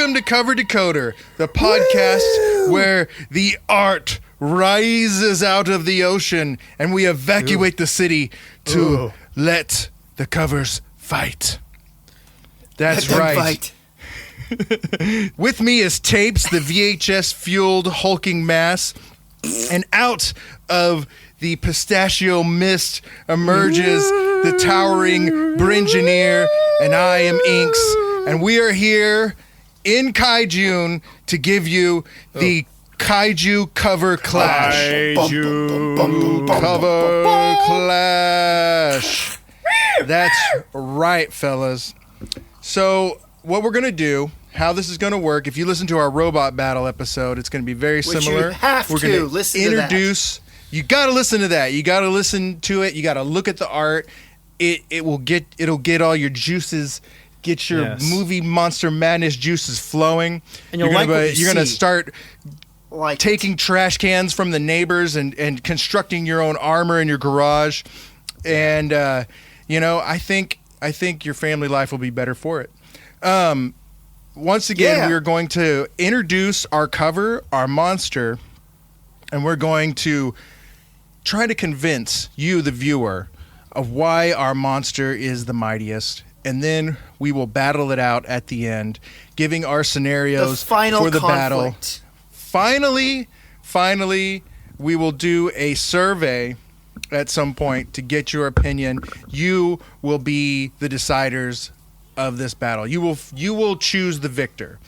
Welcome to Cover Decoder, the podcast where the art rises out of the ocean and we evacuate the city to let the covers fight. That's right. With me is Tapes, the VHS-fueled hulking mass, and out of the pistachio mist emerges the towering Bringineer, and I am Inks, and we are here in Kaijune to give you the Kaiju Cover Clash. Kaiju Cover Clash. That's right, fellas. So what we're going to do, how this is going to work, if you listen to our robot battle episode, it's going to be very similar. You have we're to listen to that. You got to listen to that. You got to listen to it. You got to look at the art. It'll get all your juices, get your movie monster madness juices flowing. And you're going to start taking trash cans from the neighbors and constructing your own armor in your garage. And I think your family life will be better for it. Once again, we are going to introduce our cover, our monster, and we're going to try to convince you, the viewer, of why our monster is the mightiest. And then we will battle it out at the end, giving our scenarios for the battle. Finally, we will do a survey at some point to get your opinion. You will be the deciders of this battle. You will choose the victor.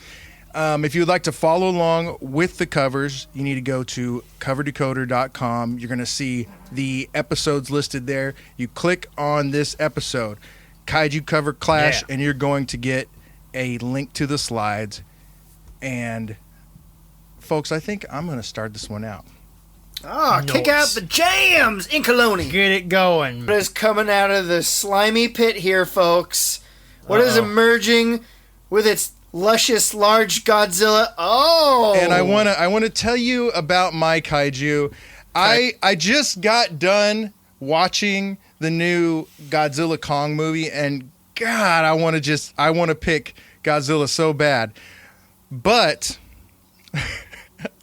If you would like to follow along with the covers, you need to go to coverdecoder.com. You're going to see the episodes listed there. You click on this episode, Kaiju Cover Clash, and you're going to get a link to the slides. And folks, I think I'm going to start this one out. Kick out the jams, Inkaloni. Get it going. What is coming out of the slimy pit here, folks? What is emerging with its luscious large Godzilla? And I want to tell you about my kaiju. I just got done watching the new Godzilla Kong movie, and God, I want to pick Godzilla so bad. But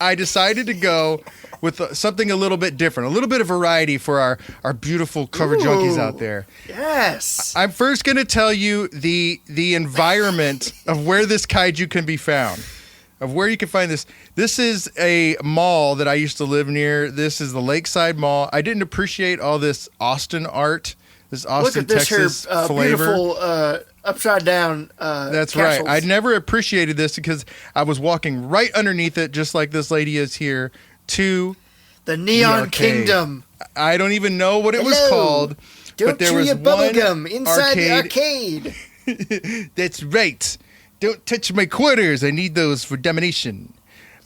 I decided to go with something a little bit different, a little bit of variety for our beautiful cover junkies out there. Yes. I'm first going to tell you the environment of where this kaiju can be found, of where you can find this. This is a mall that I used to live near. This is the Lakeside Mall. I didn't appreciate all this Austin art, this Austin, Texas flavor. Beautiful upside down That's castles. right. I never appreciated this because I was walking right underneath it, just like this lady is here, to the Neon the Kingdom. I don't even know what it was called. Don't there chew was your bubblegum inside the arcade. That's right. Don't touch my quarters. I need those for domination.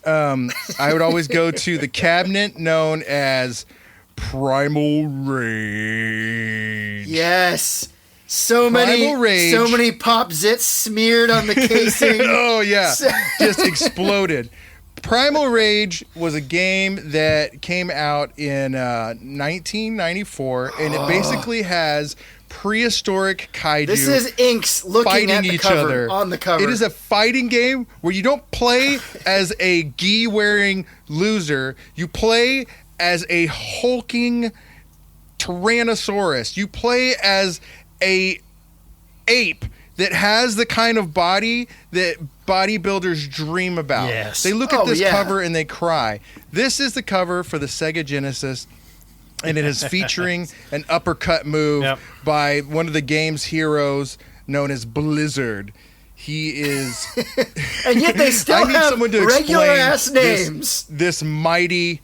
I would always go to the cabinet known as Primal Rage. Yes. So many pop zits smeared on the casing. Oh yeah, just exploded. Primal Rage was a game that came out in 1994, and it basically has prehistoric kaiju. This is Inks looking at the each cover, other. on the cover. It is a fighting game where you don't play as a gi-wearing loser. You play as a hulking Tyrannosaurus. You play as a ape that has the kind of body that bodybuilders dream about. Yes. They look at this cover and they cry. This is the cover for the Sega Genesis, and it is featuring an uppercut move by one of the game's heroes known as Blizzard. He is... and yet they still have regular-ass names. This mighty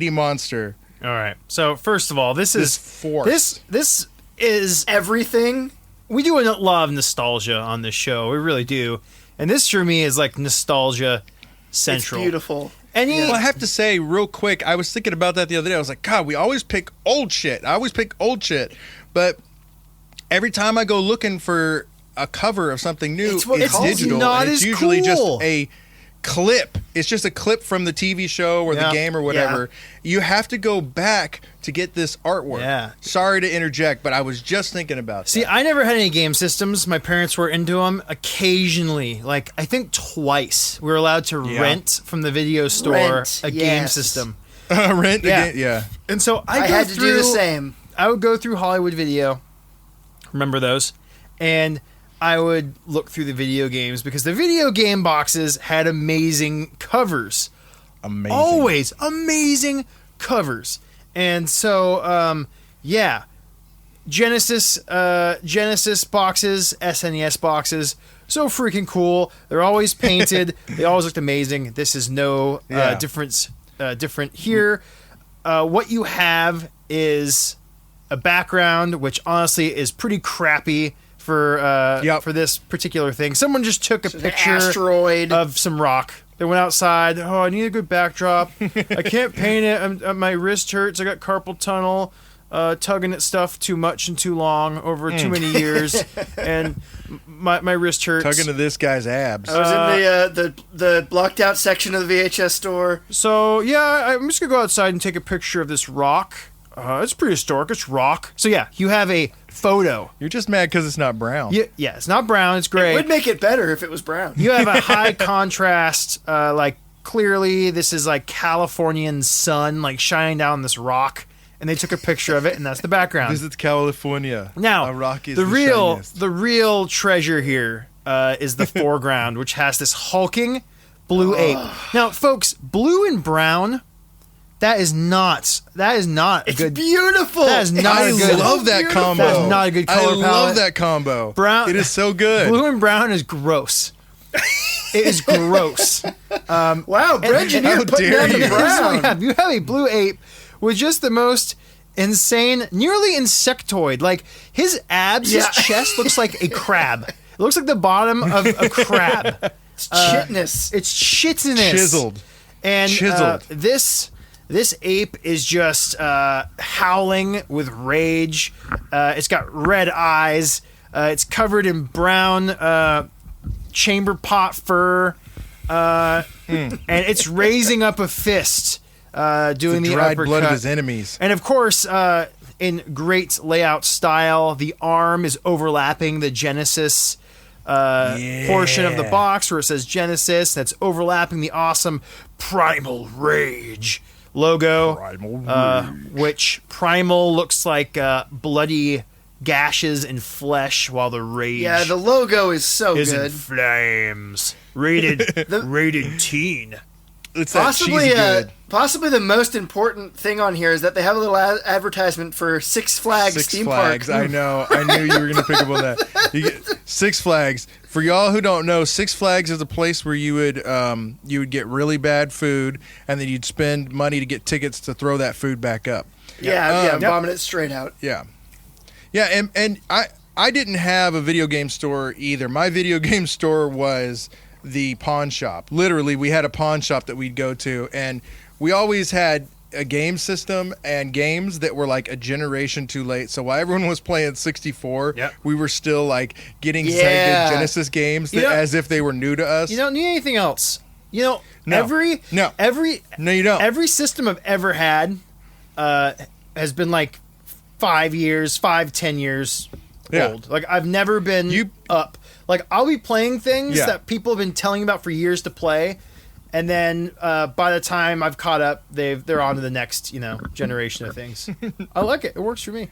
monster. All right. So first of all, this is everything. We do a lot of nostalgia on this show. We really do. And this for me is like nostalgia central. It's beautiful. And well, I have to say real quick, I was thinking about that the other day. I was like, God, we always pick old shit. But every time I go looking for a cover of something new, it's digital. Not and it's as usually cool. just a clip. It's just a clip from the TV show or the game or whatever. You have to go back to get this artwork. Yeah. Sorry to interject, but I was just thinking about that. See, I never had any game systems. My parents were into them. Occasionally, like I think twice, we were allowed to rent from the video store a game system. Rent again? Yeah. And so I had to do the same. I would go through Hollywood Video. Remember those? And I would look through the video games because the video game boxes had amazing covers. Amazing. Always amazing covers. And so, Genesis boxes, SNES boxes, so freaking cool. They're always painted. They always looked amazing. This is no difference. Different here. What you have is a background, which honestly is pretty crappy for this particular thing. Someone just took a picture of some rock. They went outside. Oh, I need a good backdrop. I can't paint it. My wrist hurts. I got carpal tunnel. Tugging at stuff too much and too long over too many years, and my wrist hurts. Tugging to this guy's abs. I was in the blocked out section of the VHS store. So I'm just gonna go outside and take a picture of this rock. It's prehistoric. It's rock. So you have a photo. You're just mad because it's not brown. Yeah, it's not brown. It's gray. It would make it better if it was brown. You have a high contrast. Clearly, this is like Californian sun, like shining down this rock. And they took a picture of it, and that's the background. Visits California. Now, a rock is the shiniest. real treasure here is the foreground, which has this hulking blue ape. Now, folks, blue and brown, that is not a It's good. beautiful. That is not I a good. love that combo. That is not a good color I palette. love that combo. Brown. It is so good. Blue and brown is gross. It is gross. Wow, Brent, you're How putting dare down the you. brown. You have a blue ape with just the most insane, nearly insectoid. Like his abs, his chest looks like a crab. It looks like the bottom of a crab. It's chitness. It's chitinous. Chiseled. And Chiseled. This ape is just howling with rage. It's got red eyes. It's covered in brown chamber pot fur. And it's raising up a fist. Doing the dried uppercut. blood of his enemies. And of course, in great layout style, the arm is overlapping the Genesis portion of the box where it says Genesis. That's overlapping the awesome Primal Rage logo. Primal Rage. Which Primal looks like bloody gashes and flesh, while the Rage The logo is so is in good. flames. Rated teen. It's that cheesy good. Possibly the most important thing on here is that they have a little advertisement for Six Flags theme Flags. park. I know. I knew you were going to pick up on that. You get Six Flags. For y'all who don't know, Six Flags is a place where you would get really bad food, and then you'd spend money to get tickets to throw that food back up. Vomit it straight out. Yeah, and I didn't have a video game store either. My video game store was the pawn shop. Literally, we had a pawn shop that we'd go to, and we always had a game system and games that were like a generation too late. So while everyone was playing 64, we were still like getting Sega Genesis games as if they were new to us. You don't need anything else. No. Every you don't. Every system I've ever had has been like 10 years old. Like I've never been up. Like I'll be playing things that people have been telling me about for years to play, and then by the time I've caught up, they're on to the next generation of things. I like it. It works for me.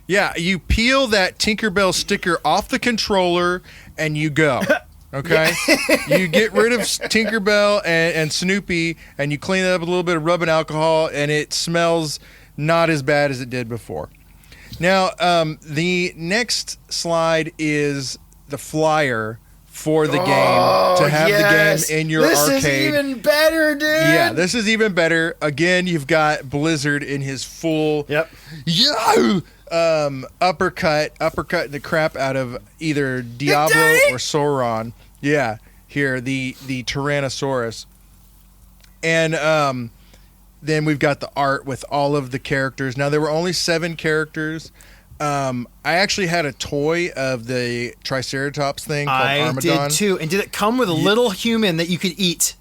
Yeah, you peel that Tinkerbell sticker off the controller and you go. Okay? You get rid of Tinkerbell and Snoopy, and you clean it up with a little bit of rubbing alcohol, and it smells not as bad as it did before. Now, the next slide is the flyer for the game, to have the game in your arcade. This is even better, dude. Yeah, this is even better. Again, you've got Blizzard in his full uppercut the crap out of either Diablo or Sauron. Yeah, here, the Tyrannosaurus. And then we've got the art with all of the characters. Now, there were only 7 characters, I actually had a toy of the Triceratops thing called I Armadon. did too. And did it come with a little human that you could eat?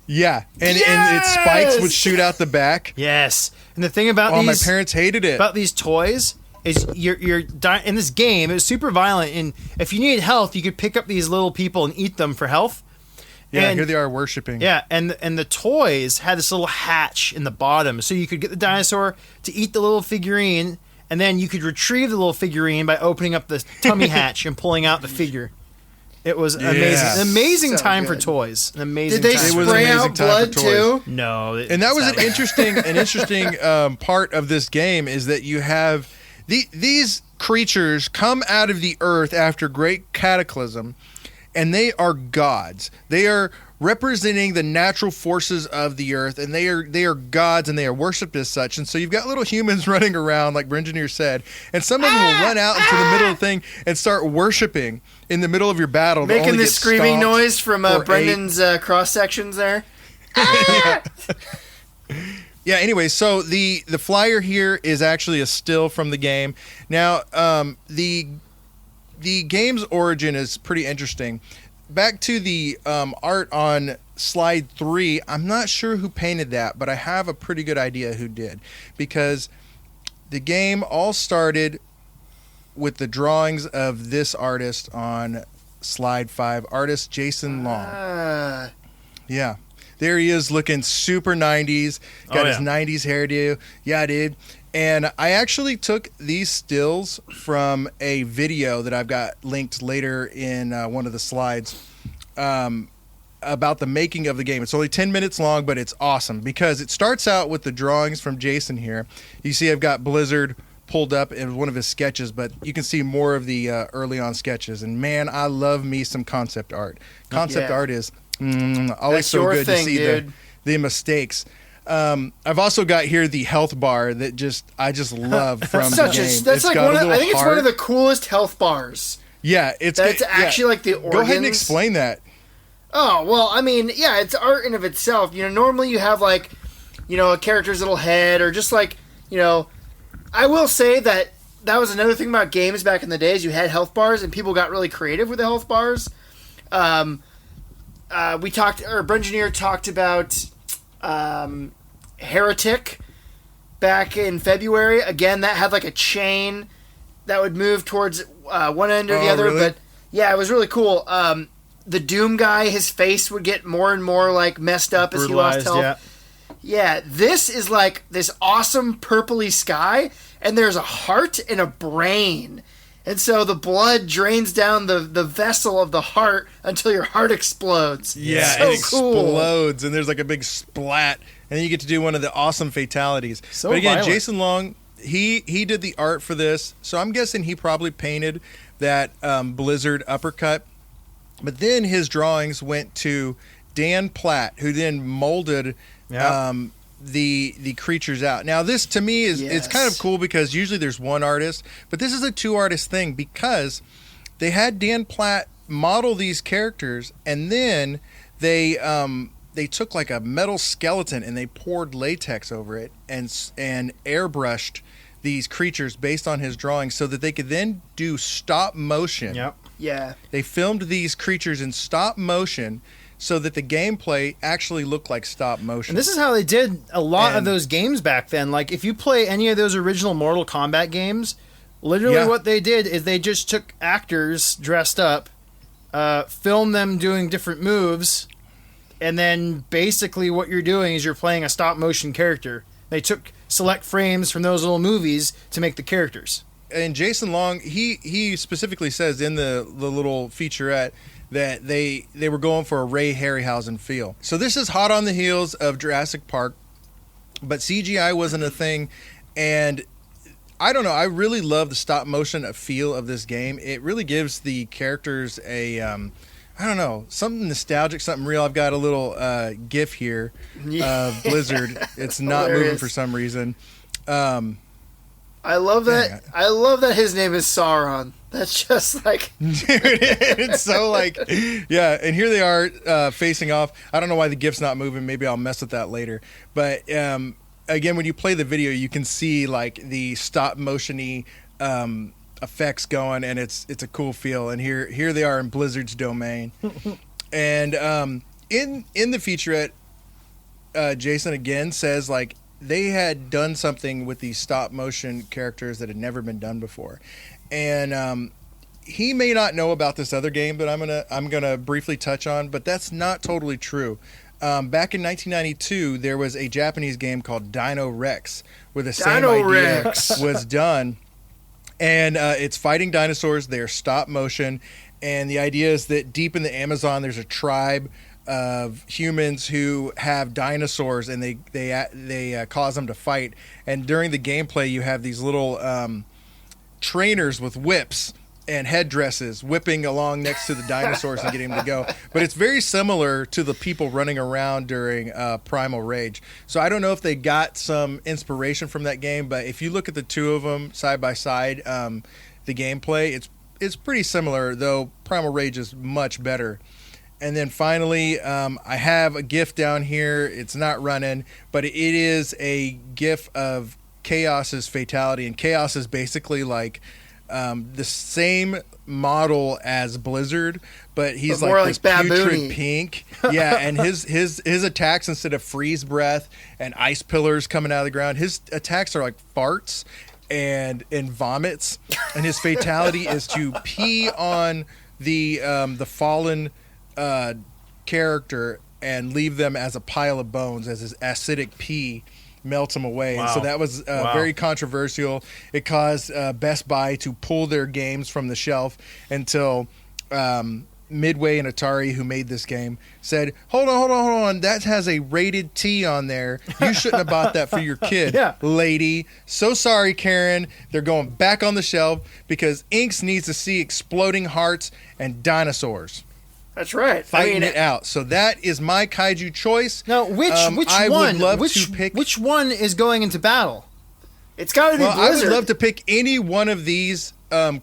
Yeah, and its spikes would shoot out the back. Yes. And the thing about my parents hated it. About these toys is you're in this game. It was super violent, and if you needed health, you could pick up these little people and eat them for health. Yeah, here they are worshiping. Yeah, and the toys had this little hatch in the bottom, so you could get the dinosaur to eat the little figurine, and then you could retrieve the little figurine by opening up the tummy hatch and pulling out the figure. It was amazing. An amazing So time good. for toys. An amazing Did they time. spray out blood too? No. And that was an interesting part of this game is that you have these creatures come out of the earth after great cataclysm, and they are gods. They are representing the natural forces of the earth, and they are gods, and they are worshipped as such. And so you've got little humans running around, like Brengineer said, and some of them will run out into the middle of the thing and start worshiping in the middle of your battle. Making the screaming noise from Brendan's cross sections there. Yeah, anyway, so the flyer here is actually a still from the game. Now, the game's origin is pretty interesting. Back to the art on slide 3, I'm not sure who painted that, but I have a pretty good idea who did. Because the game all started with the drawings of this artist on slide 5, artist Jason Long. Yeah. There he is looking super 90s, got his 90s hairdo. Yeah, dude. And I actually took these stills from a video that I've got linked later in one of the slides about the making of the game. It's only 10 minutes long, but it's awesome because it starts out with the drawings from Jason here. You see I've got Blizzard pulled up in one of his sketches, but you can see more of the early on sketches. And man, I love me some concept art. Concept art is always That's so good thing, to see dude. the mistakes. I've also got here the health bar that I just love from the game. That's like I think it's one of the coolest health bars. Yeah, that's actually like the organs. Go ahead and explain that. Oh, well, I mean, yeah, it's art in of itself. You know, normally you have like, you know, a character's little head or just like, you know, I will say that was another thing about games back in the days. You had health bars and people got really creative with the health bars. Brengineer talked about Heretic back in February. Again, that had like a chain that would move towards one end or the other. Really? But yeah, it was really cool. The Doom guy, his face would get more and more like messed up as he lost health. Yeah, this is like this awesome purpley sky, and there's a heart and a brain. And so the blood drains down the vessel of the heart until your heart explodes. Yeah, so it explodes, and there's like a big splat, and then you get to do one of the awesome fatalities. So but again, violent. Jason Long, he did the art for this, so I'm guessing he probably painted that Blizzard uppercut. But then his drawings went to Dan Platt, who then molded the creatures out. Now this to me is it's kind of cool because usually there's one artist, but this is a 2-artist thing because they had Dan Platt model these characters, and then they took like a metal skeleton and they poured latex over it and airbrushed these creatures based on his drawings so that they could then do stop motion. Yep. Yeah. They filmed these creatures in stop motion so that the gameplay actually looked like stop motion. And this is how they did a lot of those games back then. Like, if you play any of those original Mortal Kombat games, literally what they did is they just took actors dressed up, filmed them doing different moves, and then basically what you're doing is you're playing a stop motion character. They took select frames from those little movies to make the characters. And Jason Long, he specifically says in the little featurette that they were going for a Ray Harryhausen feel. So this is hot on the heels of Jurassic Park, but CGI wasn't a thing. And I don't know, I really love the stop motion feel of this game. It really gives the characters a, I don't know, something nostalgic, something real. I've got a little GIF here of Blizzard. It's not moving for some reason. I love that. Yeah. I love that his name is Sauron. That's just like, dude, it's so like, yeah. And here they are facing off. I don't know why the GIF's not moving. Maybe I'll mess with that later. But again, when you play the video, you can see like the stop motiony effects going, and it's a cool feel. And here they are in Blizzard's domain. And in the featurette, Jason again says like they had done something with these stop motion characters that had never been done before, and he may not know about this other game that I'm gonna briefly touch on, but that's not totally true. Back in 1992, there was a Japanese game called Dino Rex, where the same idea was done. And it's fighting dinosaurs. They're stop motion. And the idea is that deep in the Amazon, there's a tribe of humans who have dinosaurs, and they cause them to fight. And during the gameplay, you have these little trainers with whips and headdresses whipping along next to the dinosaurs and getting them to go. But it's very similar to the people running around during Primal Rage. So I don't know if they got some inspiration from that game, but if you look at the two of them side by side, the gameplay, it's pretty similar, though Primal Rage is much better. And then finally, I have a GIF down here. It's not running, but it is a GIF of Chaos's fatality. And Chaos is basically like the same model as Blizzard, but he's like this putrid pink. Yeah, and his attacks, instead of freeze breath and ice pillars coming out of the ground, his attacks are like farts and vomits, and his fatality is to pee on the fallen character and leave them as a pile of bones, as his acidic pee melts them away. Wow. And so that was very controversial. It caused Best Buy to pull their games from the shelf until Midway and Atari, who made this game, said, hold on, that has a rated T on there. You shouldn't have bought that for your kid, lady. So sorry, Karen. They're going back on the shelf because Inks needs to see exploding hearts and dinosaurs. That's right. Fighting it out. So that is my kaiju choice. Now, which I one? Would love to pick. Which one is going into battle? It's got to be Blizzard. I would love to pick any one of these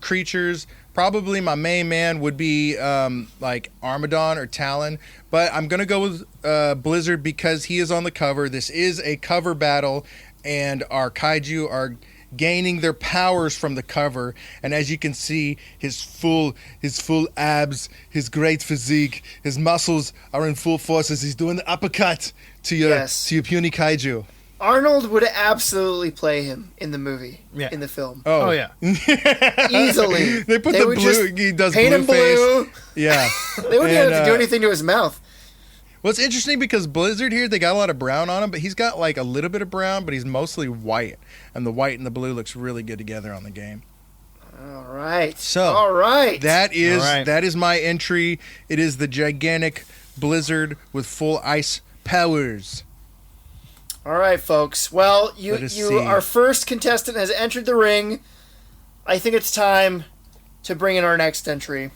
creatures. Probably my main man would be like Armadon or Talon, but I'm gonna go with Blizzard because he is on the cover. This is a cover battle, and our kaiju are gaining their powers from the cover. And as you can see, his full abs, his great physique, his muscles are in full force as he's doing the uppercut to your puny kaiju. Arnold would absolutely play him in the movie, in the film. Oh yeah, easily. They put the blue. He does paint blue him face. Blue. Yeah, they wouldn't have to do anything to his mouth. Well, it's interesting because Blizzard here, they got a lot of brown on him, but he's got like a little bit of brown, but he's mostly white. And the white and the blue looks really good together on the game. All right. So, that is my entry. It is the gigantic Blizzard with full ice powers. All right, folks. Well, our first contestant has entered the ring. I think it's time to bring in our next entry.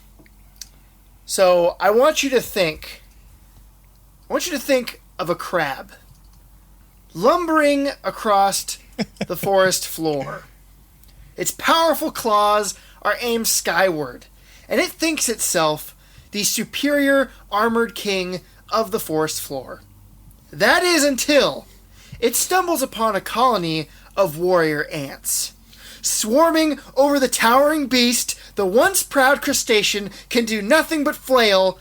So, I want you to think of a crab lumbering across the forest floor. Its powerful claws are aimed skyward, and it thinks itself the superior armored king of the forest floor. That is until it stumbles upon a colony of warrior ants. Swarming over the towering beast, the once proud crustacean can do nothing but flail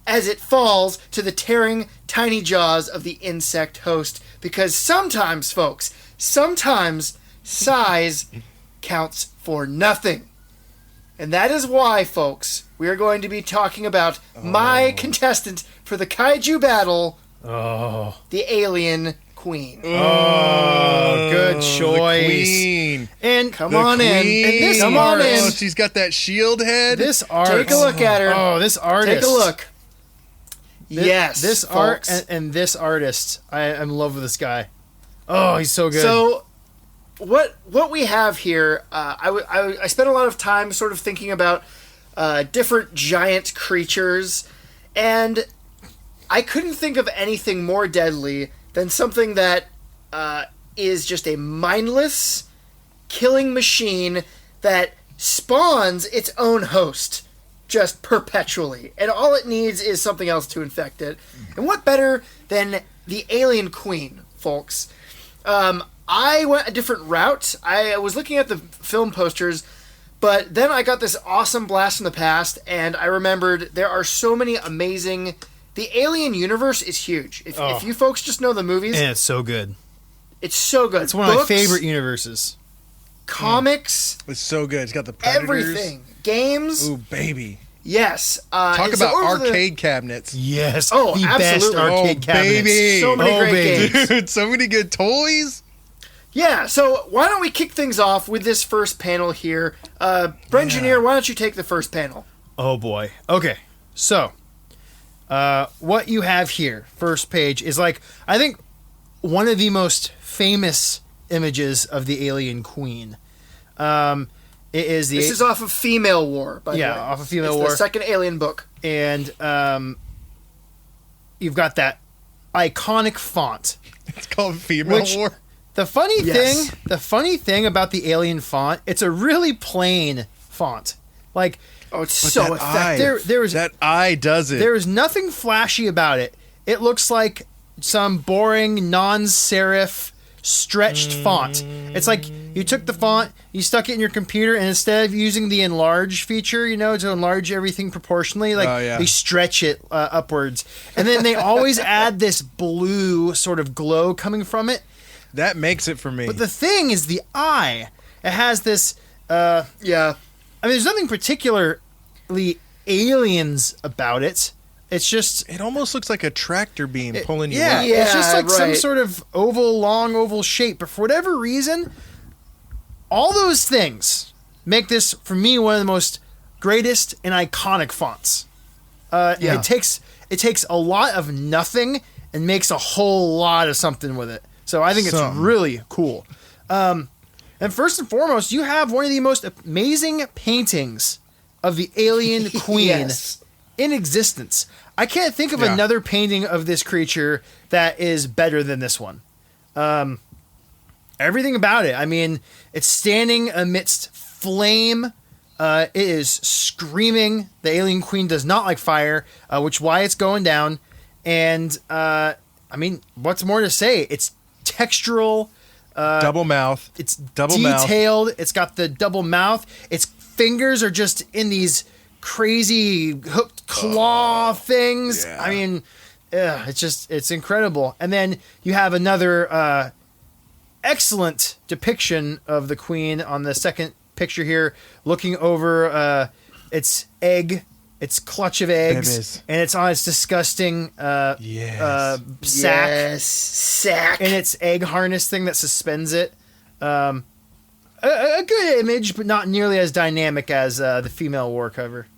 as it falls to the tearing tiny jaws of the insect host. Because sometimes, folks, size counts for nothing. And that is why, folks, we are going to be talking about my contestant for the kaiju battle, the alien queen. Oh, good choice. The queen. And come on in. Oh, she's got that shield head. This art. Take a look at her. Oh, this artist. Take a look. This art folks. and this artist. I'm in love with this guy. Oh, he's so good. So, what we have here, I spent a lot of time sort of thinking about different giant creatures, and I couldn't think of anything more deadly than something that is just a mindless killing machine that spawns its own host just perpetually. And all it needs is something else to infect it. And what better than the alien queen, folks? I went a different route. I was looking at the film posters, but then I got this awesome blast from the past, and I remembered there are so many amazing... The Alien universe is huge. If you folks just know the movies... And it's so good. It's so good. It's one of my favorite universes. Comics. It's so good. It's got the Predators. Everything. Games. Ooh, baby. Yes. Talk about arcade cabinets. Yes. Oh, the absolutely. best arcade cabinets. Baby. So many great games. Dude, so many good toys. Yeah, so why don't we kick things off with this first panel here? Brengineer, why don't you take the first panel? Oh, boy. Okay. So, what you have here, first page, is like, I think, one of the most famous images of the Alien Queen. It is This is off of Female War, by the way. Yeah, off of Female War. War. The second Alien book. And you've got that iconic font. It's called Female War. The funny thing about the Alien font, it's a really plain font. Like, it's so effective. That eye does it. There is nothing flashy about it. It looks like some boring non-serif stretched font. It's like you took the font, you stuck it in your computer, and instead of using the enlarge feature, to enlarge everything proportionally, they stretch it upwards. And then they always add this blue sort of glow coming from it. That makes it for me. But the thing is the eye. It has this... I mean, there's nothing particularly aliens about it. It's just... It almost looks like a tractor beam pulling you up. Yeah, it's just like some sort of long oval shape. But for whatever reason, all those things make this, for me, one of the most greatest and iconic fonts. It takes a lot of nothing and makes a whole lot of something with it. So I think it's really cool. And first and foremost, you have one of the most amazing paintings of the Alien Queen in existence. I can't think of another painting of this creature that is better than this one. Everything about it. I mean, it's standing amidst flame. It is screaming. The Alien Queen does not like fire, which is why it's going down. And, I mean, what's more to say? It's textural. Double mouth. It's detailed. It's got the double mouth. Its fingers are just in these crazy hooked claw things. Yeah. I mean, it's incredible. And then you have another excellent depiction of the Queen on the second picture here, looking over its clutch of eggs, and it's on its disgusting sack. Yes, sack. And its egg harness thing that suspends it. A good image, but not nearly as dynamic as the Female War cover.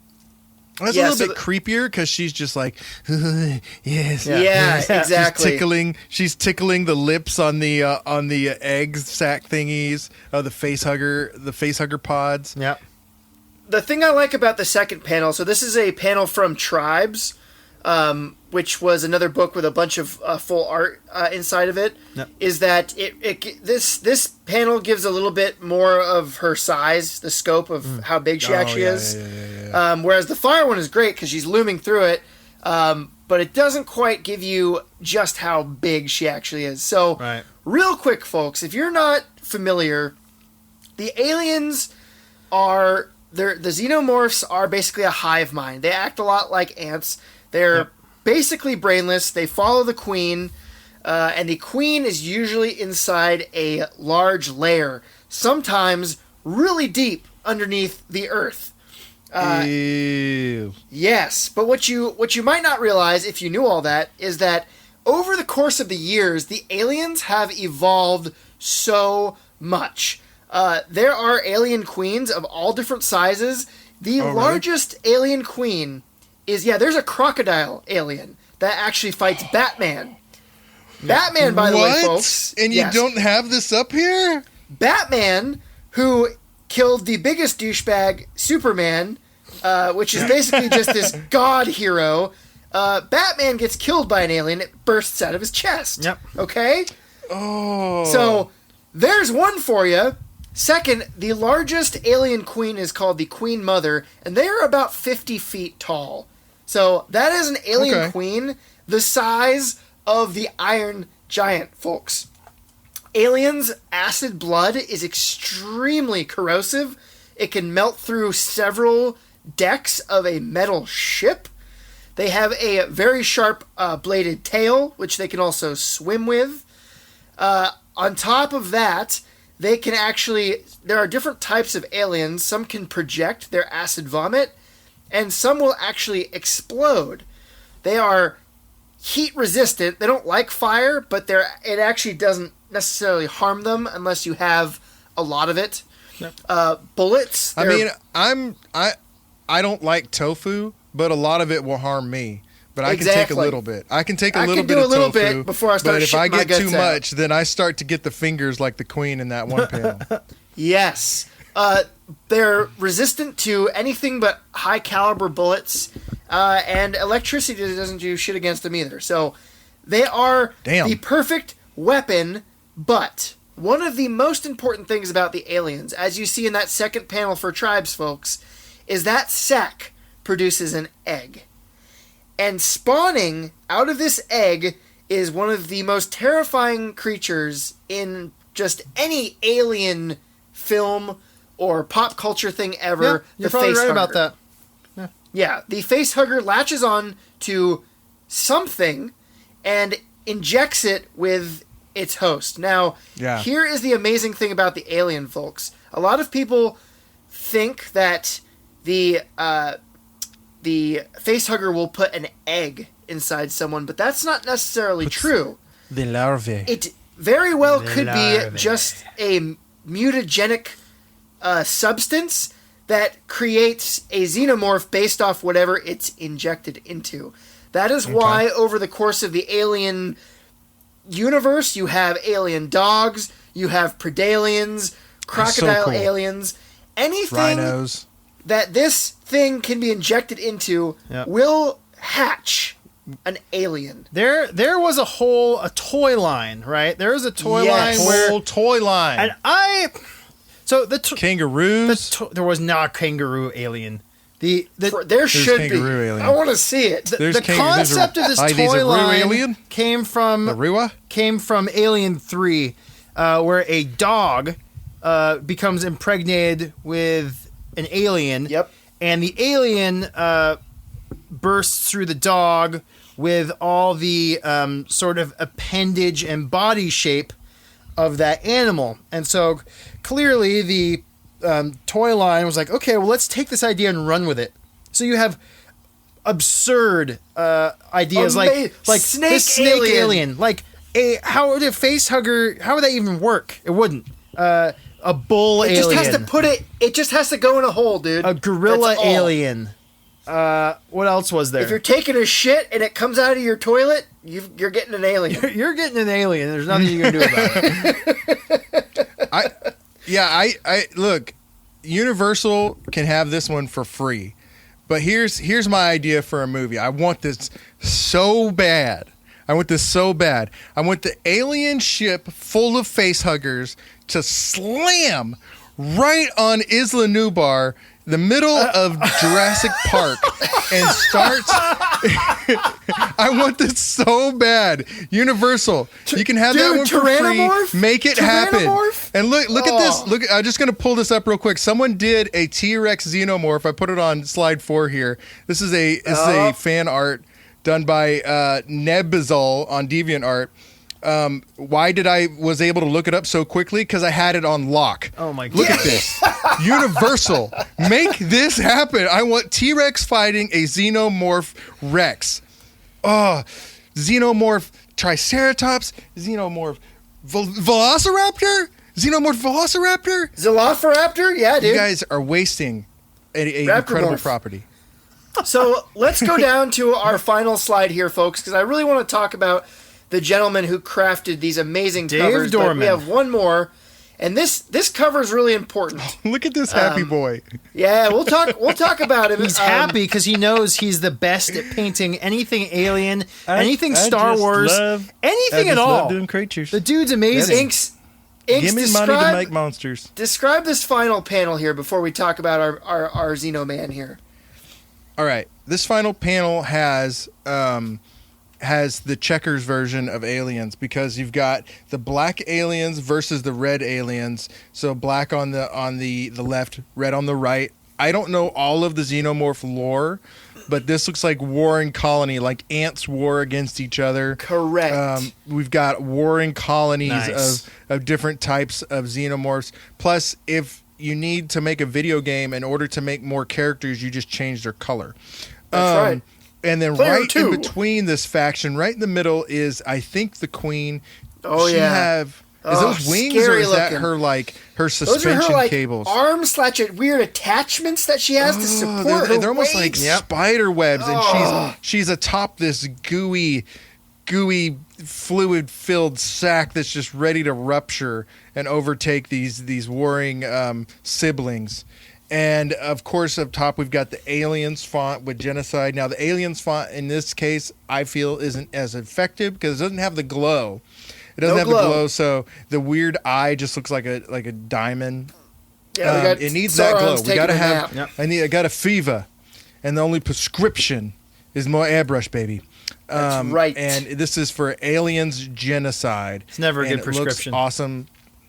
That's a little bit creepier because she's just like, yes, yeah, exactly. She's tickling the lips on the egg sack thingies, the face hugger pods. Yep. The thing I like about the second panel, so this is a panel from Tribes, which was another book with a bunch of full art inside of it, is that this panel gives a little bit more of her size, the scope of how big she actually is. Yeah. Whereas the fire one is great because she's looming through it, but it doesn't quite give you just how big she actually is. So, real quick, folks, if you're not familiar, the aliens are... The xenomorphs are basically a hive mind. They act a lot like ants. They're basically brainless. They follow the queen, and the queen is usually inside a large lair, sometimes really deep underneath the earth. Ew. Yes, but what you might not realize, if you knew all that, is that over the course of the years, the aliens have evolved so much. There are alien queens of all different sizes. The largest alien queen is, there's a crocodile alien that actually fights Batman. Batman, by the way, folks. And you don't have this up here? Batman, who killed the biggest douchebag, Superman, which is basically just this god hero. Batman gets killed by an alien. It bursts out of his chest. Yep. Okay? Oh. So, there's one for you. Second, the largest alien queen is called the Queen Mother, and they are about 50 feet tall. So that is an alien queen the size of the Iron Giant, folks. Aliens' acid blood is extremely corrosive. It can melt through several decks of a metal ship. They have a very sharp bladed tail, which they can also swim with. On top of that, they can actually... There are different types of aliens. Some can project their acid vomit, and some will actually explode. They are heat resistant. They don't like fire, but it actually doesn't necessarily harm them unless you have a lot of it. Yep. Bullets. I mean, I don't like tofu, but a lot of it will harm me. But I can take a little bit. I can take a little bit of tofu. Bit before I start. But if I get too much, out. then I start to get the fingers like the queen in that one panel. Yes. They're resistant to anything but high caliber bullets, and electricity doesn't do shit against them either. So they are the perfect weapon, but one of the most important things about the aliens, as you see in that second panel for tribes, folks, is that sac produces an egg. And spawning out of this egg is one of the most terrifying creatures in just any alien film or pop culture thing ever. Yeah, you're probably right about that. Yeah, the facehugger latches on to something and injects it with its host. Now, here is the amazing thing about the alien, folks. A lot of people think that the facehugger will put an egg inside someone, but that's not necessarily true. The larvae. It very well could be just a mutagenic substance that creates a xenomorph based off whatever it's injected into. That is why over the course of the alien universe, you have alien dogs, you have predaliens, crocodile aliens, anything rhinos that this thing can be injected into will hatch an alien. There was a toy line, right? There was a toy line where toy line, and kangaroos. There was not a kangaroo alien. There should be. Alien. I want to see it. The concept of this toy line alien? came from Alien 3, where a dog becomes impregnated with an alien. Yep. And the alien bursts through the dog with all the sort of appendage and body shape of that animal. And so clearly the toy line was like, okay, well, let's take this idea and run with it. So you have absurd ideas like snake alien. Like how would a face hugger? How would that even work? It wouldn't. A bull alien. It just has to go in a hole, dude. A gorilla alien. What else was there? If you're taking a shit and it comes out of your toilet, you're getting an alien. You're getting an alien. There's nothing you can do about it. I look. Universal can have this one for free, but here's my idea for a movie. I want this so bad. I want the alien ship full of facehuggers to slam right on Isla Nublar, the middle of Jurassic Park, and starts. I want this so bad. Universal, you can have that one for free. Make it happen. And look at this. Look, I'm just gonna pull this up real quick. Someone did a T-Rex xenomorph. I put it on slide 4 here. This is a fan art done by Nebizol on DeviantArt. Why did I was able to look it up so quickly? Because I had it on lock. Oh my god! Look at this. Universal, make this happen. I want T-Rex fighting a xenomorph Rex. Xenomorph Triceratops, xenomorph Velociraptor, xenomorph Velociraptor. Velociraptor, yeah, dude. You guys are wasting an incredible property. So let's go down to our final slide here, folks, because I really want to talk about the gentleman who crafted these amazing covers. But we have one more, and this cover is really important. Look at this happy boy. Yeah, we'll talk about him. He's happy because he knows he's the best at painting anything alien, anything Star Wars, anything at all. Love doing creatures. The dude's amazing. Inks, give me money to make monsters. Describe this final panel here before we talk about our Xeno Man here. All right, this final panel has has the checkers version of aliens, because you've got the black aliens versus the red aliens. So black on the left, red on the right. I don't know all of the xenomorph lore, but this looks like warring colony, like ants war against each other. Correct. We've got warring colonies of different types of xenomorphs. Plus, if you need to make a video game, in order to make more characters, you just change their color. That's right. And then Player right 2. in between this faction, right in the middle, is, I think, the queen. Oh, yeah. Is those wings, or is that her suspension Those are her, cables? Arms / weird attachments that she has to support her they're almost weight. like spider webs, and she's atop this gooey fluid-filled sack that's just ready to rupture and overtake these warring siblings. And of course, up top we've got the aliens font with genocide. Now, the aliens font in this case, I feel, isn't as effective because it doesn't have the glow. It doesn't have the glow, so the weird eye just looks like a diamond. Yeah, it needs that glow. We gotta have. Yep. I got a fever, and the only prescription is more airbrush, baby. That's right. And this is for Aliens Genocide. It's never a good prescription. Looks awesome.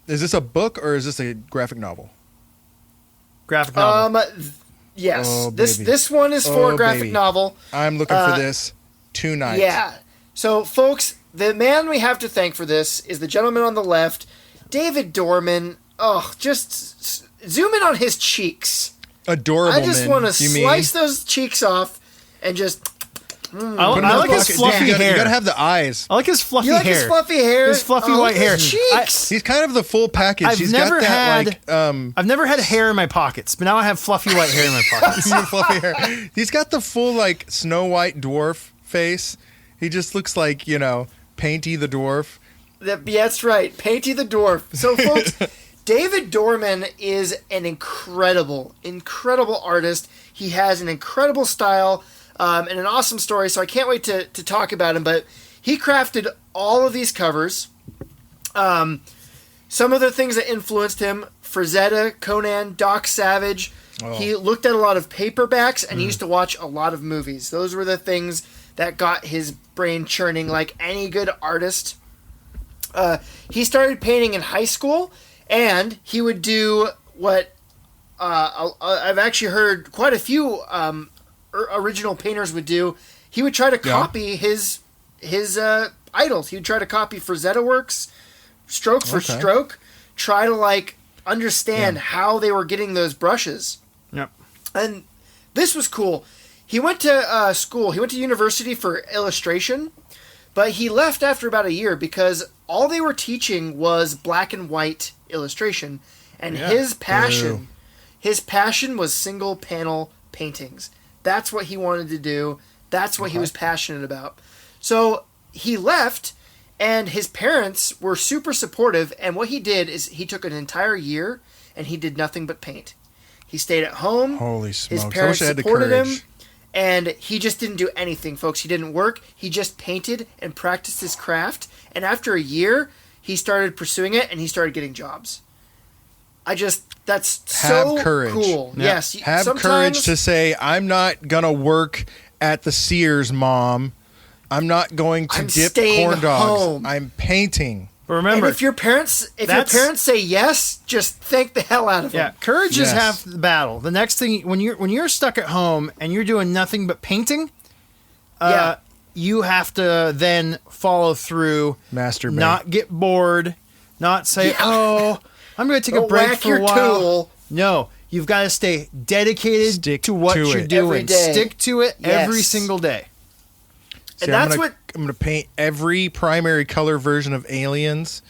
Is this a book or is this a graphic novel? Graphic novel. Yes. Oh, this one is for a graphic novel. I'm looking for this tonight. Yeah. So, folks, the man we have to thank for this is the gentleman on the left, David Dorman. Oh, just zoom in on his cheeks. Adorable. I just want to slice those cheeks off and just. I like his fluffy hair. You gotta have the eyes. I like his fluffy hair. His fluffy hair? His fluffy white hair. Cheeks. He's kind of the full package. I've never had hair in my pockets, but now I have fluffy white hair in my pockets. Fluffy hair. He's got the full Snow White dwarf face. He just looks like Painty the dwarf. That's right, Painty the dwarf. So, folks, David Dorman is an incredible artist. He has an incredible style. And an awesome story, so I can't wait to talk about him. But he crafted all of these covers. Some of the things that influenced him: Frazetta, Conan, Doc Savage. Oh. He looked at a lot of paperbacks, and he used to watch a lot of movies. Those were the things that got his brain churning, like any good artist. He started painting in high school, and he would do what I've actually heard quite a few original painters would do. He would try to copy his idols. He would try to copy Frazetta works, stroke for stroke, try to understand how they were getting those brushes. Yep. And this was cool. He went to school. He went to university for illustration, but he left after about a year because all they were teaching was black and white illustration, and his passion was single panel paintings. That's what he wanted to do. That's what he was passionate about. So he left, and his parents were super supportive. And what he did is he took an entire year, and he did nothing but paint. He stayed at home. Holy smokes. His parents supported him, and he just didn't do anything, folks. He didn't work. He just painted and practiced his craft. And after a year, he started pursuing it, and he started getting jobs. That's so cool. Yeah. Yes. Have courage to say, I'm not going to work at the Sears, Mom. I'm not going to dip corn dogs. Home. I'm painting. But remember, and if your parents say yes, just thank the hell out of them. Yeah, courage is half the battle. The next thing, when you're stuck at home and you're doing nothing but painting, you have to then follow through, masturbate, not get bored, not say, I'm going to take a break for a while. Tool. No, you've got to stay dedicated to what you're doing. Every day. Stick to it every single day. See, I'm going to paint every primary color version of Aliens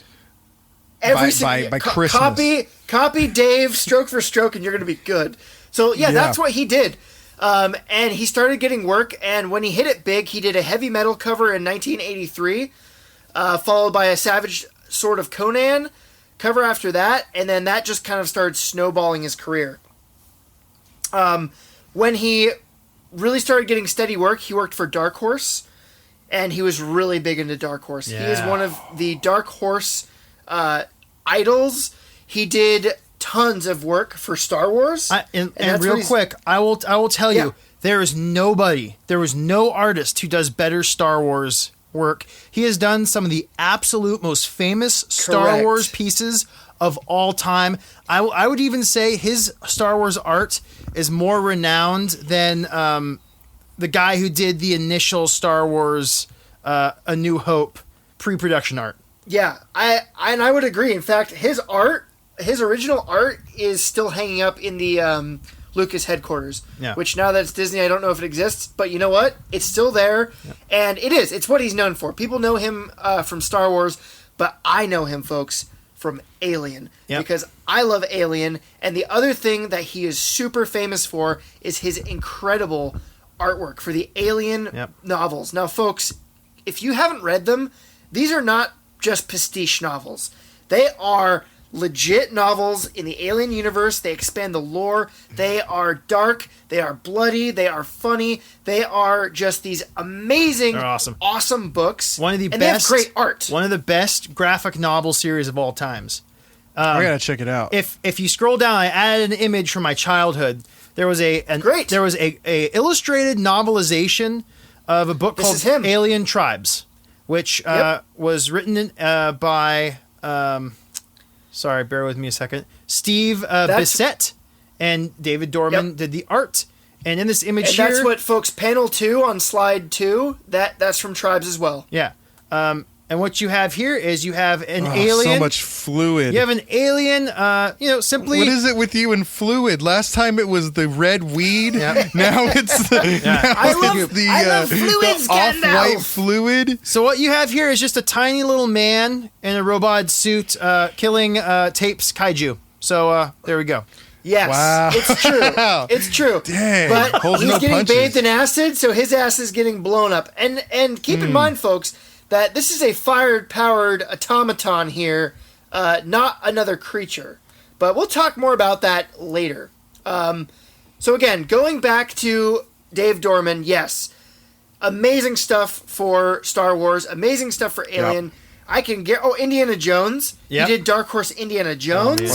by Christmas. Copy Dave stroke for stroke, and you're going to be good. So, that's what he did. And he started getting work, and when he hit it big, he did a heavy metal cover in 1983, followed by a Savage Sword of Conan cover after that, and then that just kind of started snowballing his career. When he really started getting steady work, he worked for Dark Horse, and he was really big into Dark Horse. Yeah. He is one of the Dark Horse idols. He did tons of work for Star Wars. And real quick, I will tell you, there was no artist who does better Star Wars work. He has done some of the absolute most famous Star Correct. Wars pieces of all time. I would even say his Star Wars art is more renowned than the guy who did the initial Star Wars A New Hope pre-production art. Yeah, I would agree. In fact, his original art is still hanging up in the Lucas headquarters. Yeah. Which now that it's Disney, I don't know if it exists, but you know what? It's still there, and it's what he's known for. People know him from Star Wars, but I know him, folks, from Alien, because I love Alien. And the other thing that he is super famous for is his incredible artwork for the Alien novels. Now, folks, if you haven't read them, these are not just pastiche novels. They are legit novels in the Alien universe. They expand the lore. They are dark. They are bloody. They are funny. They are just these amazing, awesome books. One of the and best, they have great art. One of the best graphic novel series of all times. I gotta check it out. If you scroll down, I added an image from my childhood. There was a illustrated novelization of a book called Alien Tribes, which was written by sorry, bear with me a second. Steve Bissett and David Dorman did the art. And in this image here, that's what, folks, panel 2 on slide 2, that's from Tribes as well. Yeah. And what you have here is you have an alien. So much fluid. You have an alien, simply... What is it with you and fluid? Last time it was the red weed. Yeah. Now it's the, I love fluids, the off-white Gandalf. fluid. So what you have here is just a tiny little man in a robot suit killing Tape's kaiju. So there we go. Yes, wow. It's true. It's true. Dang. But Holds he's no getting punches. bathed in acid, so his ass is getting blown up. And keep in mind, folks, that this is a fire-powered automaton here, not another creature. But we'll talk more about that later. So again, going back to Dave Dorman, yes, amazing stuff for Star Wars, amazing stuff for Alien. Yep. I can get... Oh, Indiana Jones. Yep. He did Dark Horse Indiana Jones,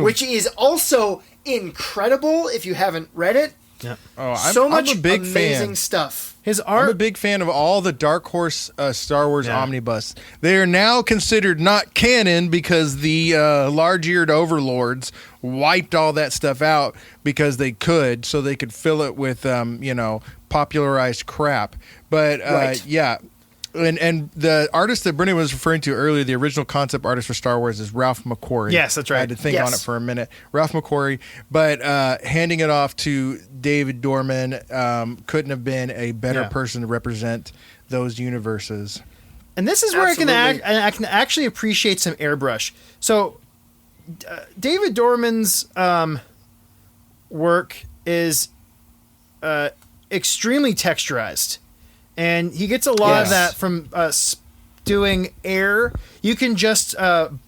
which is also incredible if you haven't read it. Yeah. I'm much a big amazing fan. stuff. His art... I'm a big fan of all the Dark Horse Star Wars omnibus. They are now considered not canon because the large-eared overlords wiped all that stuff out because they could, so they could fill it with, popularized crap. But, yeah... And the artist that Brendan was referring to earlier, the original concept artist for Star Wars, is Ralph McQuarrie. Yes, that's right. I had to think on it for a minute. Ralph McQuarrie. But handing it off to David Dorman couldn't have been a better person to represent those universes. And this is where I can actually appreciate some airbrush. So David Dorman's work is extremely texturized. And he gets a lot of that from doing air. You can just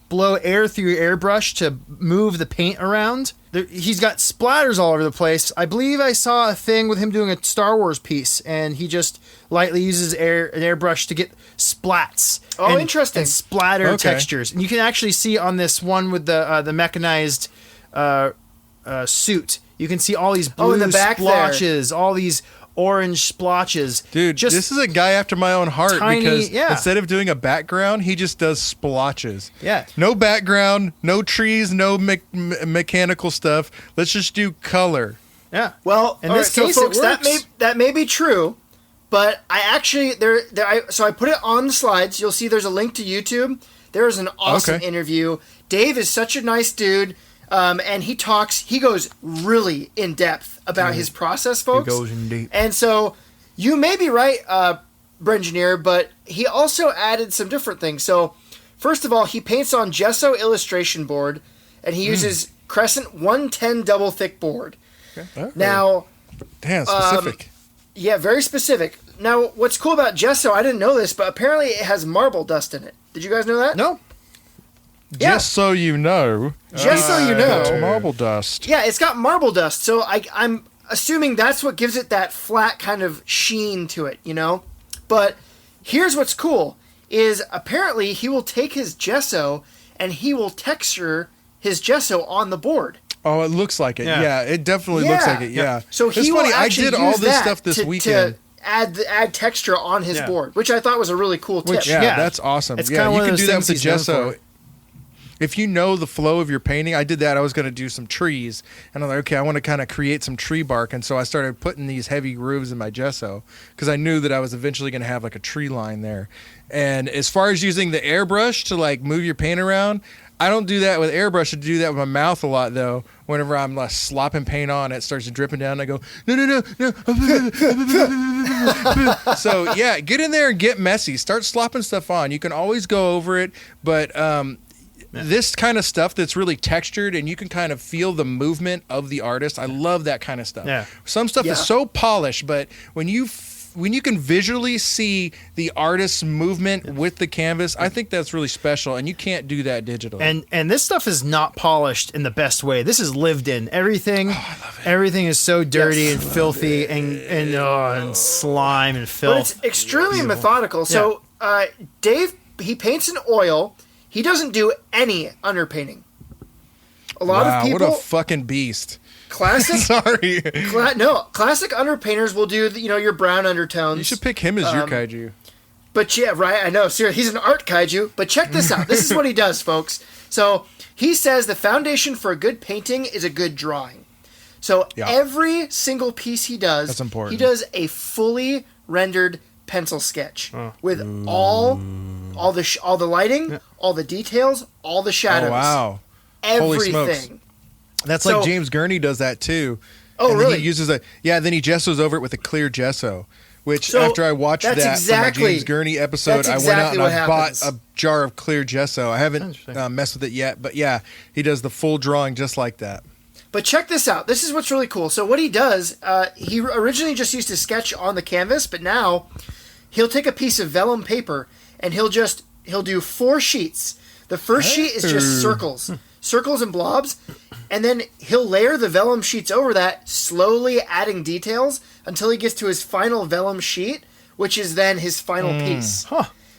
blow air through your airbrush to move the paint around. He's got splatters all over the place. I believe I saw a thing with him doing a Star Wars piece, and he just lightly uses an airbrush to get splats. Interesting. And splatter textures. And you can actually see on this one with the mechanized suit, you can see all these blue in the back splotches, all these orange splotches. Dude, just this is a guy after my own heart because yeah. instead of doing a background, he just does splotches. Yeah. No background, no trees, no mechanical stuff. Let's just do color. Yeah. Well, in this case, so folks, it works. that may be true, but I actually so I put it on the slides. You'll see there's a link to YouTube. There is an awesome interview. Dave is such a nice dude. And he goes really in depth about his process, folks. He goes in deep. And so you may be right, Brengineer, but he also added some different things. So first of all, he paints on gesso illustration board, and he uses Crescent 110 double thick board. Okay. Now, damn specific. Yeah, very specific. Now, what's cool about gesso, I didn't know this, but apparently it has marble dust in it. Did you guys know that? No. Just so you know. Just so you know. It's marble dust. Yeah, it's got marble dust, so I'm assuming that's what gives it that flat kind of sheen to it, But here's what's cool, is apparently he will take his gesso and he will texture his gesso on the board. Oh, it looks like it. Yeah, it definitely looks like it. Yeah. So it's funny. I did all this stuff this weekend. add texture on his board, which I thought was a really cool tip. Yeah, that's awesome. It's you can do that with the gesso. For. If you know the flow of your painting, I did that. I was going to do some trees, and I'm like, okay, I want to kind of create some tree bark, and so I started putting these heavy grooves in my gesso because I knew that I was eventually going to have like a tree line there. And as far as using the airbrush to like move your paint around, I don't do that with airbrush. I do that with my mouth a lot, though. Whenever I'm like slopping paint on, it starts dripping down, and I go, no. So, yeah, get in there and get messy. Start slopping stuff on. You can always go over it, but this kind of stuff that's really textured and you can kind of feel the movement of the artist, I love that kind of stuff. Yeah. Some stuff is so polished, but when you can visually see the artist's movement with the canvas, I think that's really special, and you can't do that digitally. And this stuff is not polished in the best way. This is lived in. Everything is so dirty and filthy and slime and filth. But it's extremely methodical. So Dave, he paints in oil. He doesn't do any underpainting. A lot of people... what a fucking beast. Classic... Sorry. Classic underpainters will do, your brown undertones. You should pick him as your kaiju. But yeah, right, I know. Seriously, he's an art kaiju. But check this out. This is what he does, folks. So he says the foundation for a good painting is a good drawing. So every single piece he does, that's important. He does a fully rendered pencil sketch with all the lighting, all the details, all the shadows. Oh, wow. Everything. Holy smokes. That's like James Gurney does that too. Oh, and really? Then he uses then he gessos over it with a clear gesso. Which after I watched that from my James Gurney episode, I went out and I bought a jar of clear gesso. I haven't messed with it yet, but yeah, he does the full drawing just like that. But check this out. This is what's really cool. So what he does, he originally just used to sketch on the canvas, but now he'll take a piece of vellum paper and he'll do 4 sheets. The first sheet is just circles and blobs, and then he'll layer the vellum sheets over that, slowly adding details until he gets to his final vellum sheet, which is then his final piece.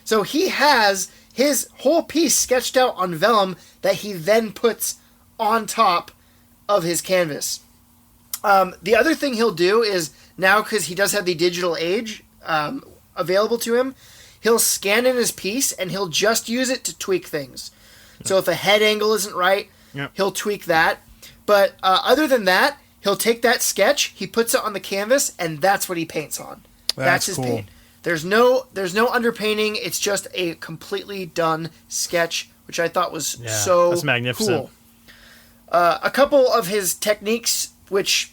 So he has his whole piece sketched out on vellum that he then puts on top of his canvas. The other thing he'll do is, now because he does have the digital age available to him, he'll scan in his piece and he'll just use it to tweak things. So if a head angle isn't right, he'll tweak that. But other than that, he'll take that sketch, he puts it on the canvas, and that's what he paints on. That's his paint. There's no underpainting. It's just a completely done sketch, which I thought was that's magnificent. Cool. A couple of his techniques, which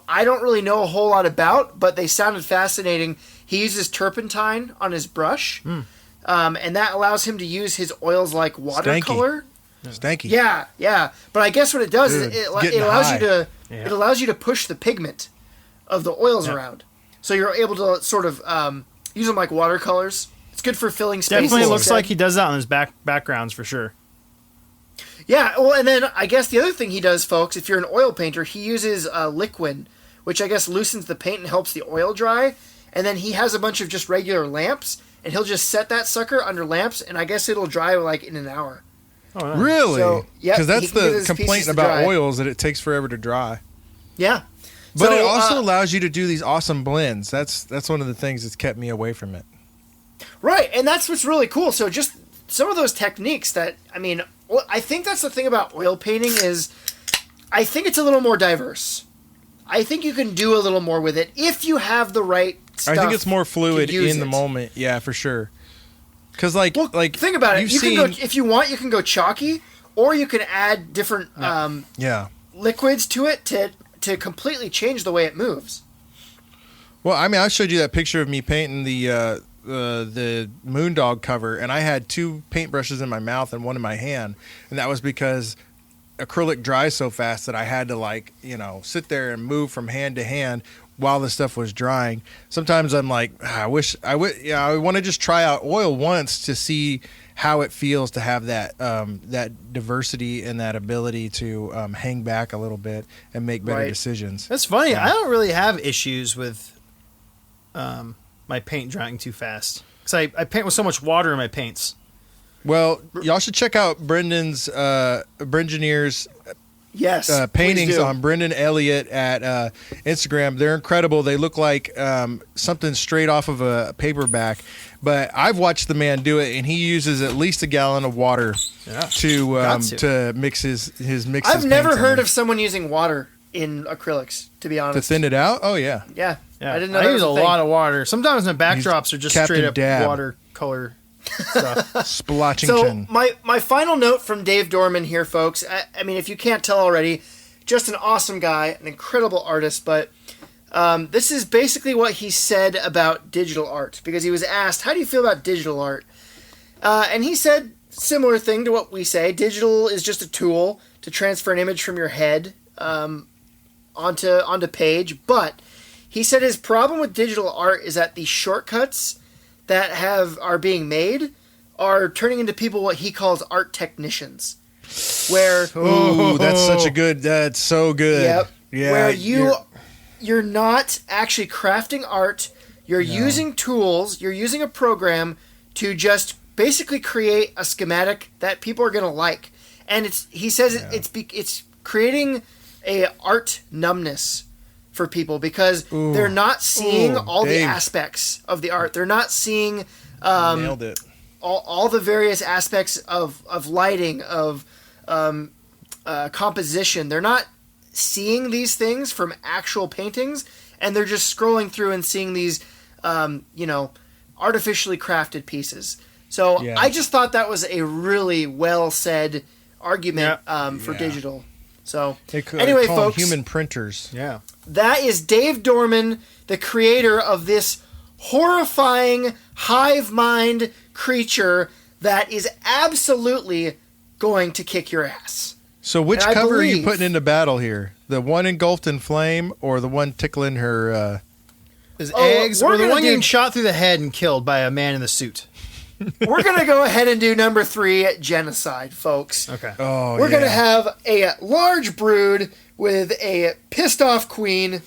I don't really know a whole lot about, but they sounded fascinating. He uses turpentine on his brush. And that allows him to use his oils like watercolor. Stanky. Yeah. But I guess what it does is it allows you to push the pigment of the oils around. So you're able to sort of use them like watercolors. It's good for filling spaces. Definitely looks like he does that on his backgrounds for sure. Yeah, well, and then I guess the other thing he does, folks, if you're an oil painter, he uses liquid, which I guess loosens the paint and helps the oil dry. And then he has a bunch of just regular lamps, and he'll just set that sucker under lamps, and I guess it'll dry like in an hour. Oh, nice. Really? So, because that's the complaint about oils, that it takes forever to dry. Yeah. But it also allows you to do these awesome blends. That's one of the things that's kept me away from it. Right, and that's what's really cool. So just some of those techniques that, I think that's the thing about oil painting is I think it's a little more diverse. I think you can do a little more with it if you have the right stuff. I think it's more fluid in the moment. Yeah, for sure. Because think about it. You can go, if you want, you can go chalky, or you can add different liquids to it to completely change the way it moves. Well, I showed you that picture of me painting the Moondog cover, and I had 2 paintbrushes in my mouth and one in my hand, and that was because acrylic dries so fast that I had to sit there and move from hand to hand while the stuff was drying. Sometimes I'm like, I want to just try out oil once to see how it feels to have that diversity and that ability to hang back a little bit and make better decisions. That's funny. I don't really have issues with my paint drying too fast because I paint with so much water in my paints. Well, y'all should check out Brendan's Brengineer's Yes, paintings on Brendan Elliott at Instagram. They're incredible. They look like something straight off of a paperback. But I've watched the man do it, and he uses at least a gallon of water to mix his mix. I've never heard of someone using water in acrylics, to be honest. To thin it out? Oh, yeah. Yeah. I didn't know I use a lot of water. Sometimes my backdrops are just Captain straight up Dab. watercolor stuff. Splotching So chin. my final note from Dave Dorman here, folks. I mean, if you can't tell already, just an awesome guy, an incredible artist. But this is basically what he said about digital art, because he was asked, "How do you feel about digital art?" And he said similar thing to what we say. Digital is just a tool to transfer an image from your head onto page. But he said his problem with digital art is that the shortcuts that are being made are turning into people what he calls art technicians. Where that's so good. Yep. Yeah. Where you're not actually crafting art, you're using tools, you're using a program to just basically create a schematic that people are going to like. And he says it's creating a art numbness for people, because they're not seeing all the aspects of the art. They're not seeing nailed it. All the various aspects of lighting, of composition. They're not seeing these things from actual paintings, and they're just scrolling through and seeing these artificially crafted pieces. So I just thought that was a really well said argument for digital. So anyway, call folks, them human printers. Yeah. That is Dave Dorman, the creator of this horrifying hive mind creature that is absolutely going to kick your ass. So which cover are you putting into battle here? The one engulfed in flame, or the one tickling her his eggs, or the one getting shot through the head and killed by a man in the suit? We're going to go ahead and do number 3, genocide, folks. Okay. We're going to have a large brood with a pissed off queen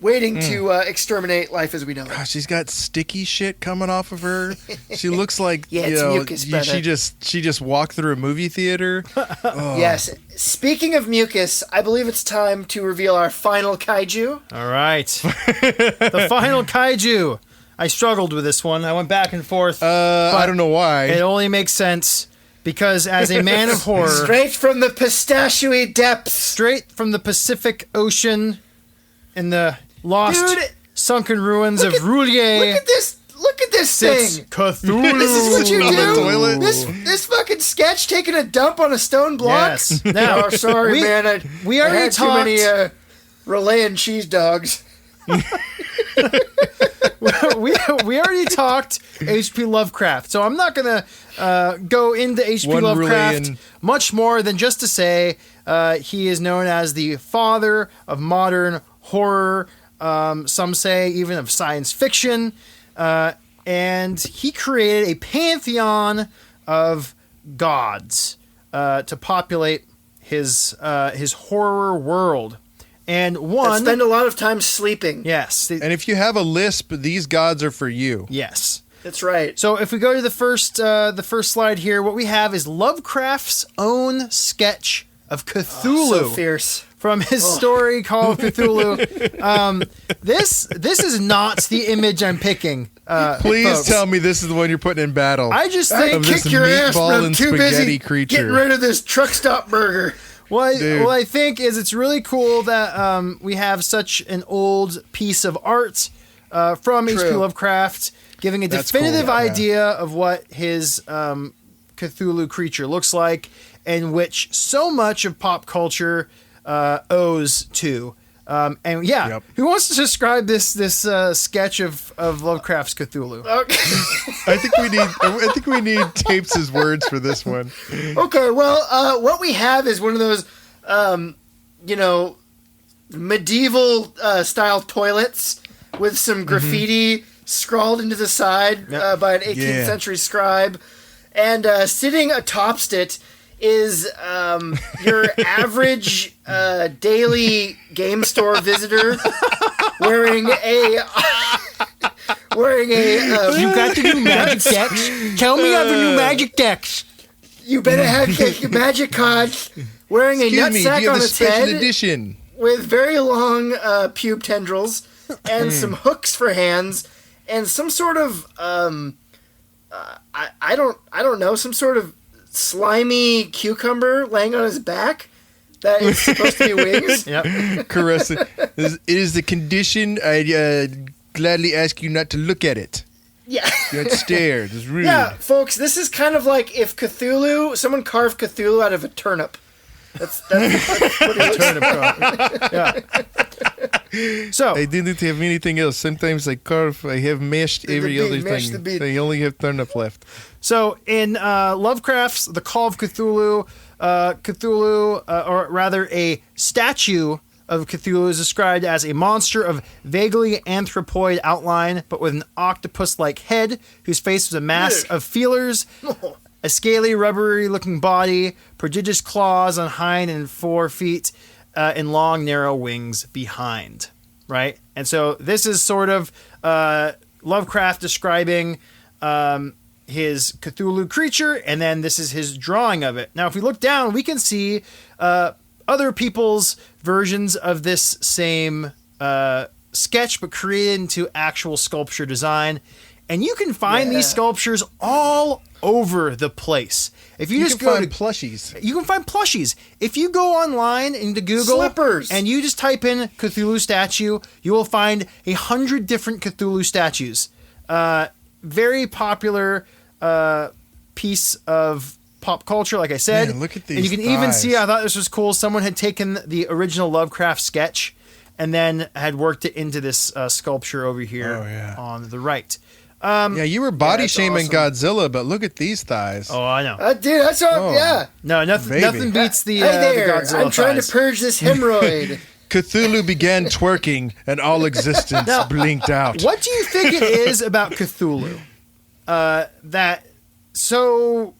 waiting to exterminate life as we know it. Gosh, she's got sticky shit coming off of her. She looks like mucus, she just walked through a movie theater. Yes. Speaking of mucus, I believe it's time to reveal our final kaiju. All right. The final kaiju. I struggled with this one. I went back and forth. I don't know why. It only makes sense because as a man of horror... Straight from the pistachio depths. Straight from the Pacific Ocean in the lost, sunken ruins of Roulier. Look at this thing. Cthulhu. This is what you On the do? toilet? This fucking sketch taking a dump on a stone block? Yes. Now, sorry, man. We already had talked... too many Relayan cheese dogs. we already talked H.P. Lovecraft, so I'm not going to go into H.P. Lovecraft much more than just to say he is known as the father of modern horror, some say even of science fiction, and he created a pantheon of gods to populate his horror world. And one spend a lot of time sleeping. Yes. And if you have a lisp, these gods are for you. Yes. That's right. So if we go to the first slide here, what we have is Lovecraft's own sketch of Cthulhu. So fierce. From his story called Cthulhu. This is not the image I'm picking. Please folks. tell me this is the one you're putting in battle. I just think kick your ass, but I'm too busy creature. getting rid of this truck stop burger. What I think is it's really cool that we have such an old piece of art from H.P. Lovecraft, giving a definitive idea of what his Cthulhu creature looks like, and which so much of pop culture owes to. Who wants to describe this sketch of Lovecraft's Cthulhu? Okay. I think we need Tapes' words for this one. Okay, well, what we have is one of those, medieval style toilets with some graffiti scrawled into the side by an 18th century scribe, and sitting atopst it is your average daily game store visitor wearing a you got the new magic decks? Tell me of the new magic decks. You better have your magic cards wearing a Excuse me, do nutsack you have on the its special head edition? with very long pube tendrils and some hooks for hands and some sort of I don't know, some sort of slimy cucumber laying on his back that is supposed to be wings. Yep. Caress it. It is the condition. I gladly ask you not to look at it. Yeah. You don't stare. It's rude. Yeah, folks, this is kind of like if someone carved Cthulhu out of a turnip. That's what it Turnip carving. Yeah. So I didn't have anything else. Sometimes I have mashed every other thing. I only have turnip left. So in Lovecraft's The Call of Cthulhu, or rather a statue of Cthulhu is described as a monster of vaguely anthropoid outline, but with an octopus-like head, whose face was a mass of feelers, a scaly, rubbery-looking body, prodigious claws on hind and fore feet, and long, narrow wings behind. Right? And so this is sort of Lovecraft describing his Cthulhu creature, and then this is his drawing of it. Now, if we look down, we can see other people's versions of this same sketch, but created into actual sculpture design. And you can find these sculptures all over the place. If you just go to plushies, you can find plushies. If you go online into Google Slippers. and you just type in Cthulhu statue, you will find 100 different Cthulhu statues. Very popular piece of pop culture, like I said. Man, look at these and you can even see, I thought this was cool, someone had taken the original Lovecraft sketch and then had worked it into this sculpture over here on the right. Yeah, you were body shaming awesome. Godzilla, but look at these thighs. Oh, I know. Dude, that's all, yeah. No, nothing beats the, Hey there, the Godzilla I'm trying thighs. to purge this hemorrhoid. Cthulhu began twerking, and all existence blinked out. What do you think it is about Cthulhu that so,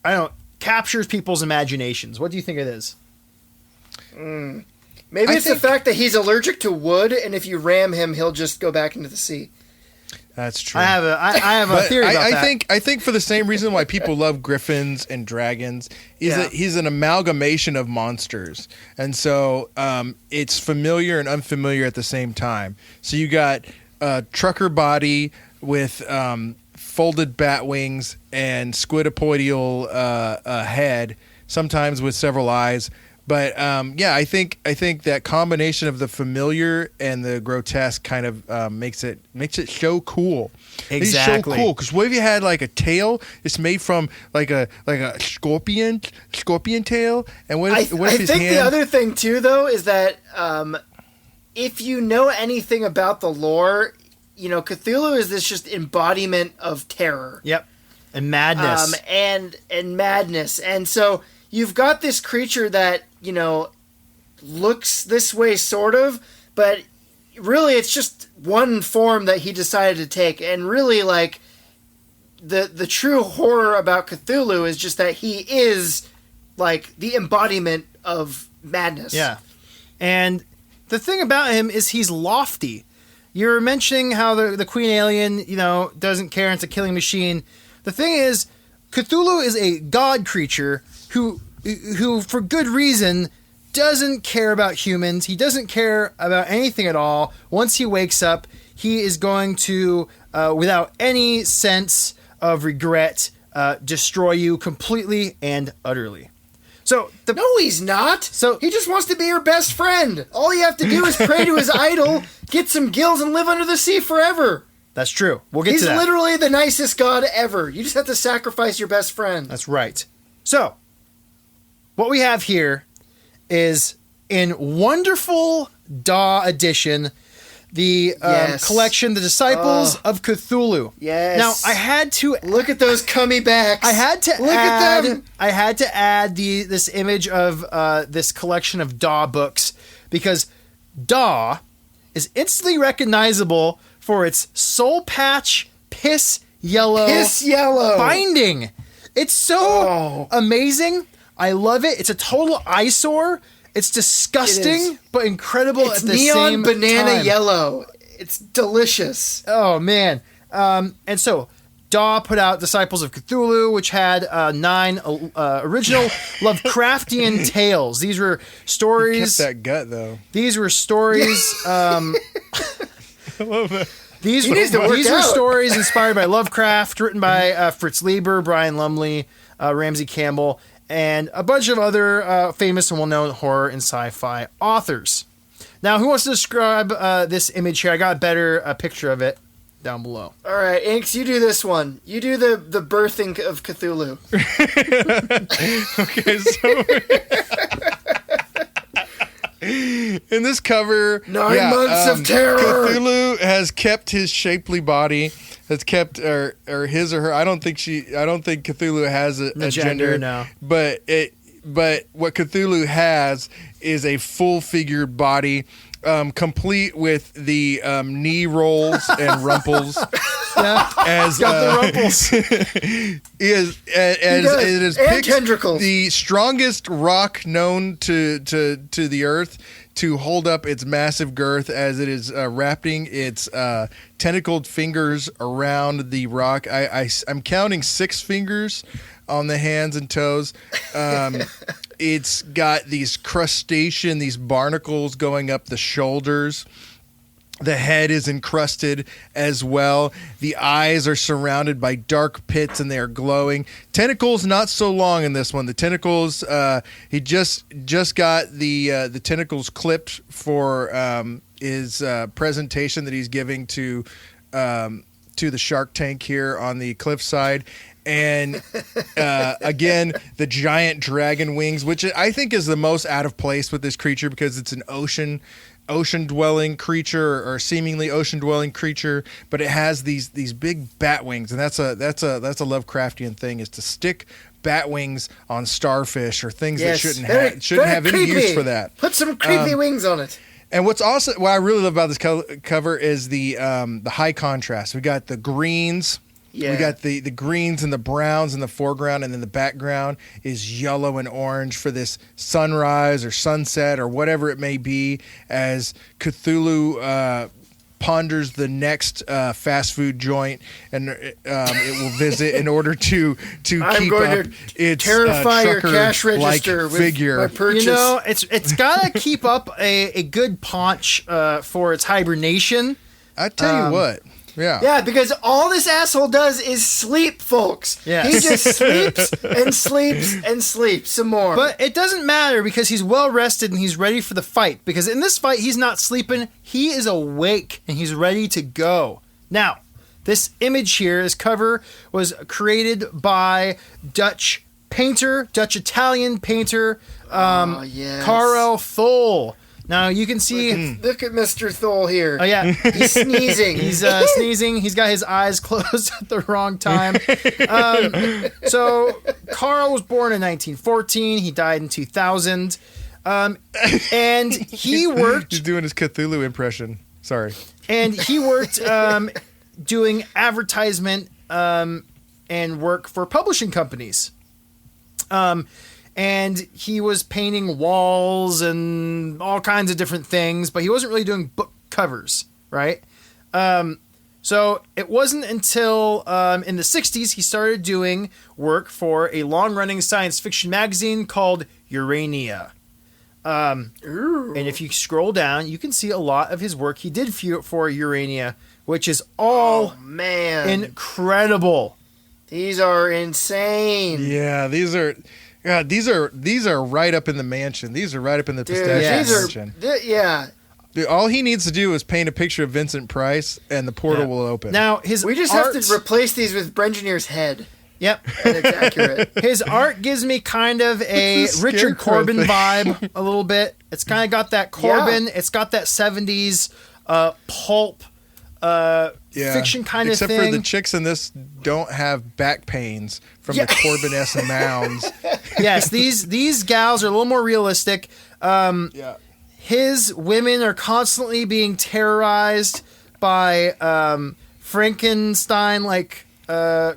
I don't know, captures people's imaginations? What do you think it is? Maybe it's the fact that he's allergic to wood, and if you ram him, he'll just go back into the sea. That's true. I have a theory about that. I think for the same reason why people love griffins and dragons is that he's an amalgamation of monsters, and so it's familiar and unfamiliar at the same time. So you got a trucker body with folded bat wings and squidopoidal head, sometimes with several eyes. But I think that combination of the familiar and the grotesque kind of makes it so cool. Exactly. It's so cool because what if you had like a tail? It's made from like a scorpion tail. And what if his think hand? The other thing too, though, is that if you know anything about the lore, you know Cthulhu is this just embodiment of terror. Yep, and madness. And madness, and so. You've got this creature that, you know, looks this way sort of, but really it's just one form that he decided to take. And really, like, the true horror about Cthulhu is just that he is, like, the embodiment of madness. Yeah. And the thing about him is he's lofty. You were mentioning how the Queen Alien, you know, doesn't care, it's a killing machine. The thing is, Cthulhu is a god creature who for good reason doesn't care about humans. He doesn't care about anything at all. Once he wakes up, he is going to, without any sense of regret, destroy you completely and utterly. So no, he's not. So he just wants to be your best friend. All you have to do is pray to his idol, get some gills, and live under the sea forever. That's true. We'll get to that. He's literally the nicest god ever. You just have to sacrifice your best friend. That's right. So, what we have here is in wonderful DAW edition, the collection, The Disciples of Cthulhu. Yes. Now, I had to look at those cummy backs. I had to look add, at them. I had to add this image of this collection of DAW books because DAW is instantly recognizable for its soul patch piss yellow binding. It's so amazing. I love it. It's a total eyesore. It's disgusting, but incredible at the same time. It's neon banana yellow. It's delicious. Oh, man. And so, Daw put out Disciples of Cthulhu, which had 9 original Lovecraftian tales. These were stories. Kept that gut though. These were stories. I love it. These were stories inspired by Lovecraft, written by Fritz Lieber, Brian Lumley, Ramsey Campbell, and a bunch of other famous and well-known horror and sci-fi authors. Now, who wants to describe this image here? I got a better picture of it down below. All right, Inks, you do this one. You do the birthing of Cthulhu. Okay, so in this cover, 9 months of terror. Cthulhu has kept his shapely body. Has kept or his or her. I don't think Cthulhu has a gender. No. But what Cthulhu has is a full-figured body. Complete with the knee rolls and rumples. Yeah, as got the rumples. It is and tendricles. The strongest rock known to the earth to hold up its massive girth as it is wrapping its tentacled fingers around the rock. I'm counting 6 fingers on the hands and toes. It's got these crustacean, these barnacles going up the shoulders. The head is encrusted as well. The eyes are surrounded by dark pits and they are glowing. Tentacles not so long in this one. The tentacles, he just got the tentacles clipped for his presentation that he's giving to the Shark Tank here on the cliffside. And again, the giant dragon wings, which I think is the most out of place with this creature because it's an ocean-dwelling creature or seemingly ocean-dwelling creature, but it has these big bat wings, and that's a Lovecraftian thing, is to stick bat wings on starfish or things that shouldn't have any use for that. Put some creepy wings on it. And what I really love about this cover is the high contrast. We got the greens. Yeah. We got the greens and the browns in the foreground, and then the background is yellow and orange for this sunrise or sunset or whatever it may be as Cthulhu ponders the next fast food joint and it will visit in order to keep up its terrify your cash register with figure. My purchase. You know, it's got to keep up a good paunch for its hibernation. I tell you what. Yeah. Yeah, because all this asshole does is sleep, folks. Yes. He just sleeps and sleeps and sleeps some more. But it doesn't matter because he's well rested and he's ready for the fight. Because in this fight, he's not sleeping. He is awake and he's ready to go. Now, this image here, this cover, was created by Dutch-Italian painter Karel Thol. Now you can see. Look at Mr. Thol here. Oh yeah, he's sneezing. He's sneezing. He's got his eyes closed at the wrong time. So Carl was born in 1914. He died in 2000. And he worked. He's doing his Cthulhu impression. Sorry. And he worked doing advertisement and work for publishing companies. And he was painting walls and all kinds of different things, but he wasn't really doing book covers, right? So it wasn't until in the 60s he started doing work for a long-running science fiction magazine called Urania. And if you scroll down, you can see a lot of his work he did for Urania, which is all incredible. These are insane. Yeah, these are right up in the mansion. These are right up in the pistachio mansion. Dude, all he needs to do is paint a picture of Vincent Price, and the portal will open. Now we just have to replace these with Brengenier's head. Yep, and it's accurate. His art gives me kind of a Richard Corbin vibe, a little bit. It's kind of got that Corbin. Yeah. It's got that 70s pulp fiction kind of thing. Except for the chicks in this don't have back pains from the Corbin-esque mounds. Yes, these gals are a little more realistic. His women are constantly being terrorized by Frankenstein-like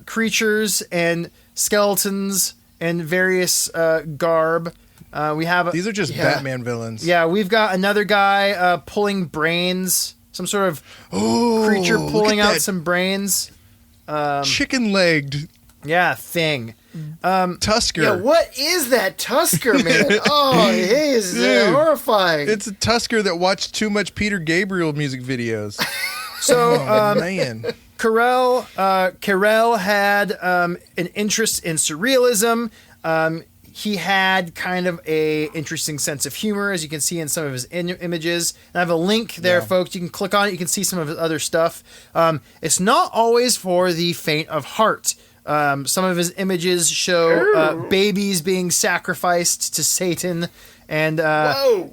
creatures and skeletons and various garb. These are just Batman villains. Yeah, we've got another guy pulling brains. Some sort of creature pulling out some brains. chicken-legged thing. Tusker. Yeah, what is that Tusker, man? Oh, he is horrifying. It's a Tusker that watched too much Peter Gabriel music videos. So, man. Carell had an interest in surrealism. He had kind of a interesting sense of humor, as you can see in some of his images. And I have a link there, folks. You can click on it. You can see some of his other stuff. It's not always for the faint of heart. Some of his images show babies being sacrificed to Satan and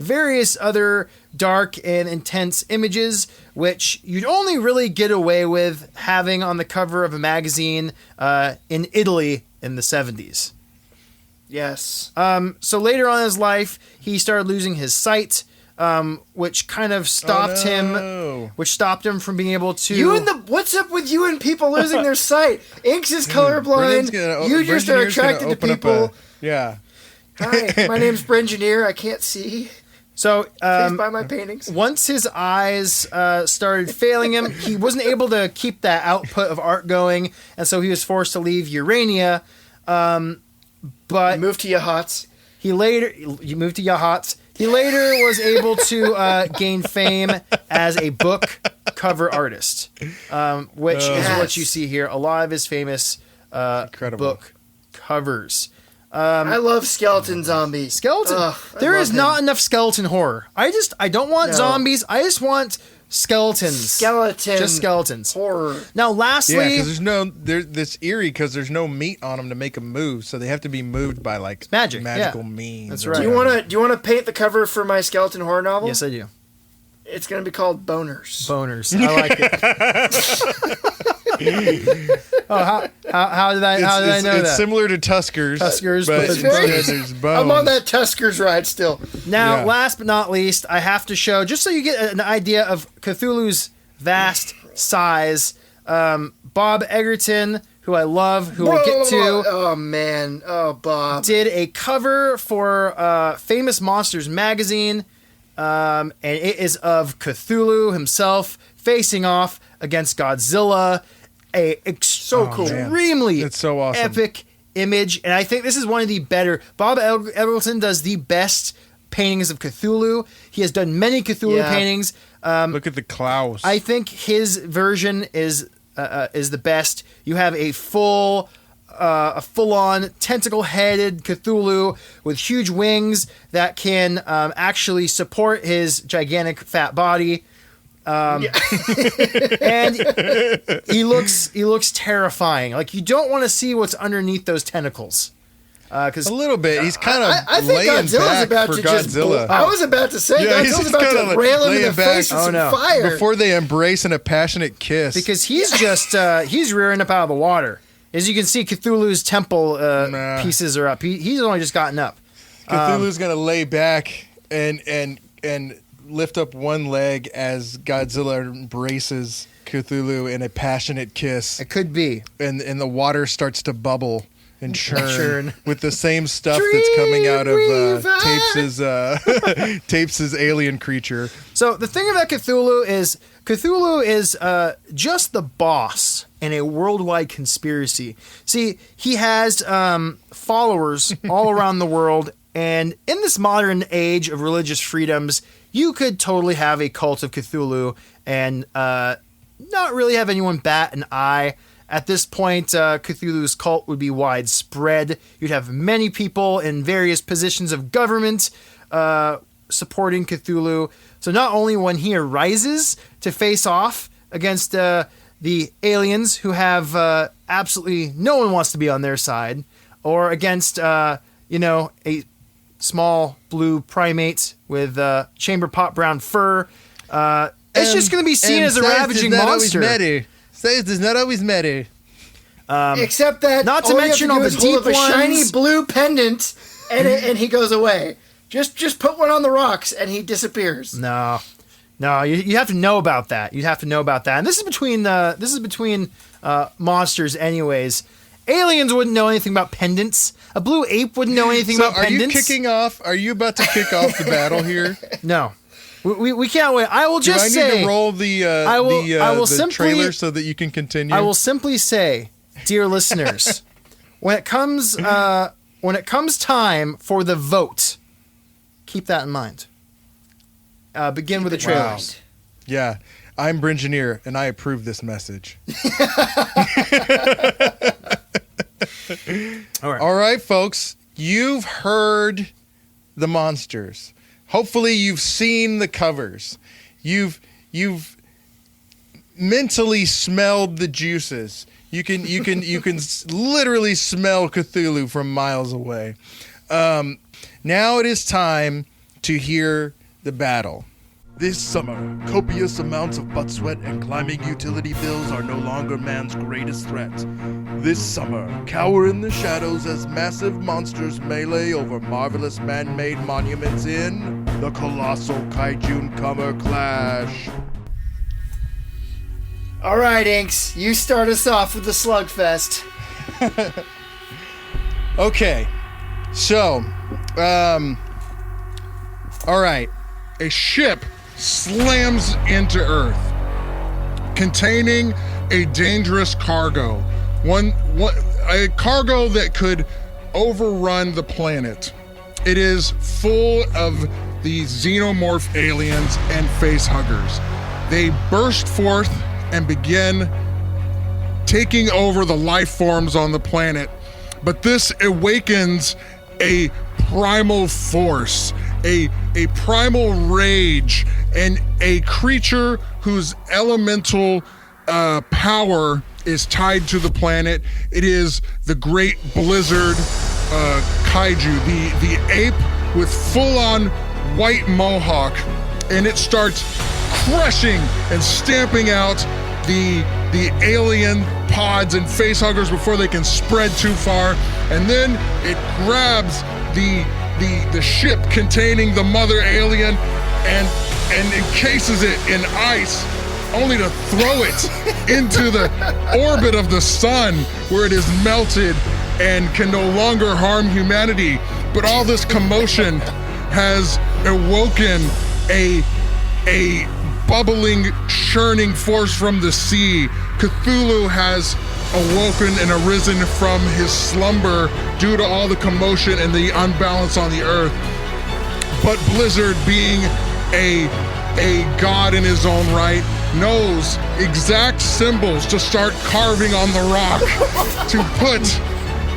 various other dark and intense images, which you'd only really get away with having on the cover of a magazine in Italy in the 70s. Yes. So later on in his life, he started losing his sight, which kind of stopped him from being able to... What's up with you and people losing their sight? Inks is colorblind. You just are attracted to people. Hi, my name's Brengineer. I can't see. So, please buy my paintings. Once his eyes started failing him, he wasn't able to keep that output of art going, and so he was forced to leave Urania. But moved to Yahats. He moved to Yahats. He later was able to gain fame as a book cover artist, which is what you see here. A lot of his famous book covers. I love skeleton zombies. Skeleton. There is not enough skeleton horror. I don't want zombies. I just want skeletons. Just skeletons. Horror. Now, lastly, because that's eerie because there's no meat on them to make them move, so they have to be moved by like magical means. That's right. Do you want to paint the cover for my skeleton horror novel? Yes, I do. It's going to be called Boners. Boners. I like it. How did I know that? It's similar to Tuskers. But there's bones. I'm on that Tuskers ride still. Now, last but not least, I have to show, just so you get an idea of Cthulhu's vast size, Bob Egerton, who I love, who we'll get to. Oh, man. Oh, Bob. Did a cover for Famous Monsters magazine, and it is of Cthulhu himself facing off against Godzilla. Extremely it's so awesome. Epic image, and I think this is one of the better. Bob Egerton does the best paintings of Cthulhu. He has done many Cthulhu paintings. Look at the Klaus. I think his version is the best. You have a full-on tentacle-headed Cthulhu with huge wings that can actually support his gigantic fat body. And he looks terrifying. Like, you don't want to see what's underneath those tentacles. A little bit. He's kind of I think laying Godzilla's back about for to Godzilla. I was about to say Godzilla's about to rail him in the face with some fire before they embrace in a passionate kiss. Because he's just he's rearing up out of the water. As you can see, Cthulhu's temple pieces are up. He's only just gotten up. Cthulhu's gonna lay back and lift up one leg as Godzilla embraces Cthulhu in a passionate kiss. It could be. And the water starts to bubble and churn with the same stuff that's coming out of Tapes' alien creature. So the thing about Cthulhu is just the boss in a worldwide conspiracy. See, he has followers all around the world, and in this modern age of religious freedoms, you could totally have a cult of Cthulhu and not really have anyone bat an eye. At this point, Cthulhu's cult would be widespread. You'd have many people in various positions of government supporting Cthulhu. So not only when he arises to face off against the aliens who have absolutely no one wants to be on their side, or against a small blue primate with chamber pot brown fur. It's just going to be seen as a ravaging monster. Size is not always meta. Except that not to mention all the deep ones. A shiny blue pendant, and he goes away. Just put one on the rocks, and he disappears. No, you have to know about that. You have to know about that. And this is between monsters, anyways. Aliens wouldn't know anything about pendants. A blue ape wouldn't know anything about pendants. Are you about to kick off the battle here? No. We can't wait. I will just Do I need say. to roll the trailer so that you can continue? I will simply say, dear listeners, when it comes time for the vote, keep that in mind. Begin with the trailers. Wow. Yeah, I'm Bringineer, and I approve this message. All right, folks. You've heard the monsters. Hopefully, you've seen the covers. You've mentally smelled the juices. You can literally smell Cthulhu from miles away. Now it is time to hear the battle. This summer, copious amounts of butt sweat and climbing utility bills are no longer man's greatest threat. This summer, cower in the shadows as massive monsters melee over marvelous man-made monuments in the colossal Kaijune Comer Clash. All right, Inks, you start us off with the slugfest. Okay, so, all right, a ship slams into Earth, containing a dangerous cargo. A cargo that could overrun the planet. It is full of these xenomorph aliens and facehuggers. They burst forth and begin taking over the life forms on the planet. But this awakens a primal force, a primal rage, and a creature whose elemental power is tied to the planet. It is the great blizzard kaiju, the ape with full-on white mohawk, and it starts crushing and stamping out the alien pods and facehuggers before they can spread too far, and then it grabs the ship containing the mother alien and encases it in ice, only to throw it into the orbit of the sun, where it is melted and can no longer harm humanity. But all this commotion has awoken a bubbling, churning force from the sea. Cthulhu has awoken and arisen from his slumber due to all the commotion and the unbalance on the earth. But Blizzard, being a god in his own right, knows exact symbols to start carving on the rock to put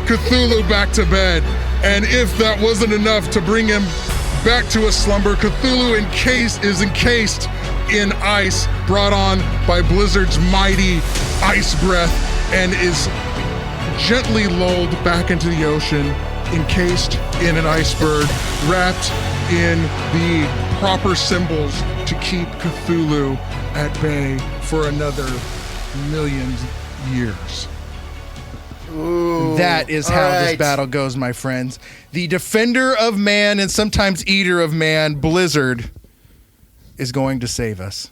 Cthulhu back to bed. And if that wasn't enough to bring him back to a slumber, Cthulhu is encased in ice brought on by Blizzard's mighty ice breath, and is gently lulled back into the ocean, encased in an iceberg, wrapped in the proper symbols to keep Cthulhu at bay for another million years. Ooh, that is how this battle goes, my friends. The defender of man and sometimes eater of man, Blizzard, is going to save us.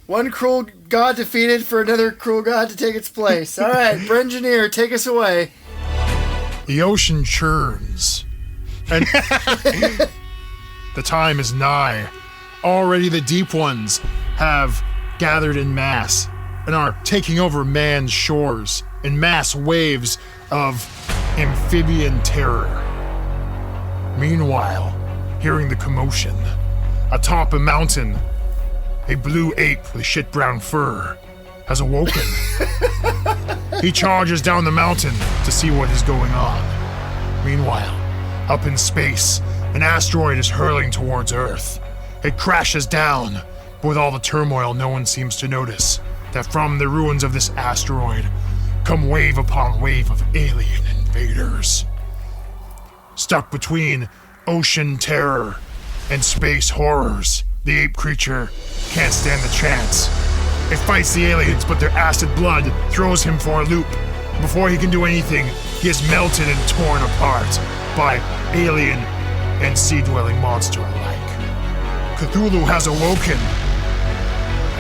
One cruel god defeated for another cruel god to take its place. All right, Brengineer, take us away. The ocean churns, and the time is nigh. Already the deep ones have gathered in mass and are taking over man's shores in mass waves of amphibian terror. Meanwhile, hearing the commotion, atop a mountain, a blue ape with shit-brown fur has awoken. He charges down the mountain to see what is going on. Meanwhile, up in space, an asteroid is hurling towards Earth. It crashes down, but with all the turmoil, no one seems to notice that from the ruins of this asteroid come wave upon wave of alien invaders. Stuck between ocean terror and space horrors, the ape creature can't stand the chance. It fights the aliens, but their acid blood throws him for a loop. Before he can do anything, he is melted and torn apart by alien and sea-dwelling monster alike. Cthulhu has awoken,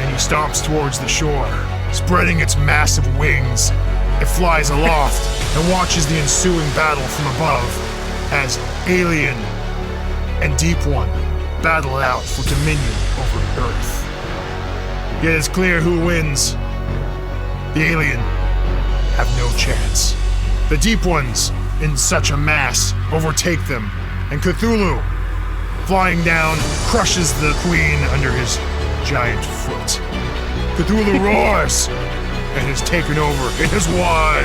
and he stomps towards the shore. Spreading its massive wings, it flies aloft and watches the ensuing battle from above as Alien and Deep One battle it out for dominion over Earth. Yet it's clear who wins. The alien have no chance. The Deep Ones, in such a mass, overtake them, and Cthulhu, flying down, crushes the queen under his giant foot. Cthulhu roars and is taken over. It has won.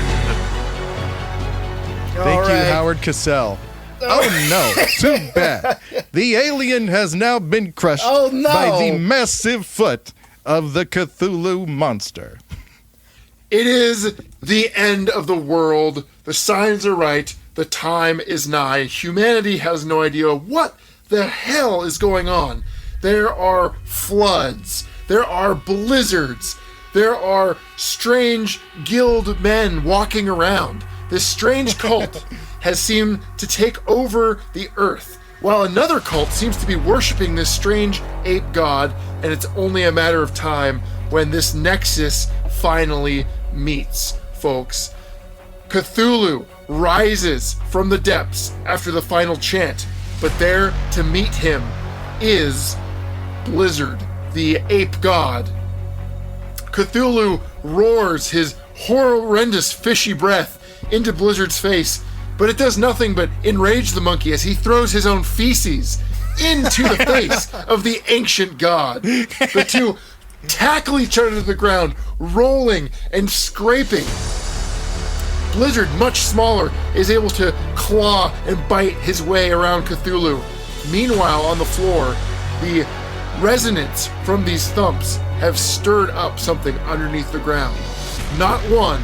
Thank you, Howard Cosell. Oh no, too bad. The alien has now been crushed by the massive foot of the Cthulhu monster. It is the end of the world. The signs are right. The time is nigh. Humanity has no idea what the hell is going on. There are floods. There are blizzards. There are strange guild men walking around. This strange cult has seemed to take over the earth, while another cult seems to be worshiping this strange ape god, and it's only a matter of time when this nexus finally meets, folks. Cthulhu rises from the depths after the final chant, but there to meet him is Blizzard, the ape god. Cthulhu roars his horrendous fishy breath into Blizzard's face, but it does nothing but enrage the monkey as he throws his own feces into the face of the ancient god. The two tackle each other to the ground, rolling and scraping. Blizzard, much smaller, is able to claw and bite his way around Cthulhu. Meanwhile, on the floor, the resonance from these thumps have stirred up something underneath the ground. Not one,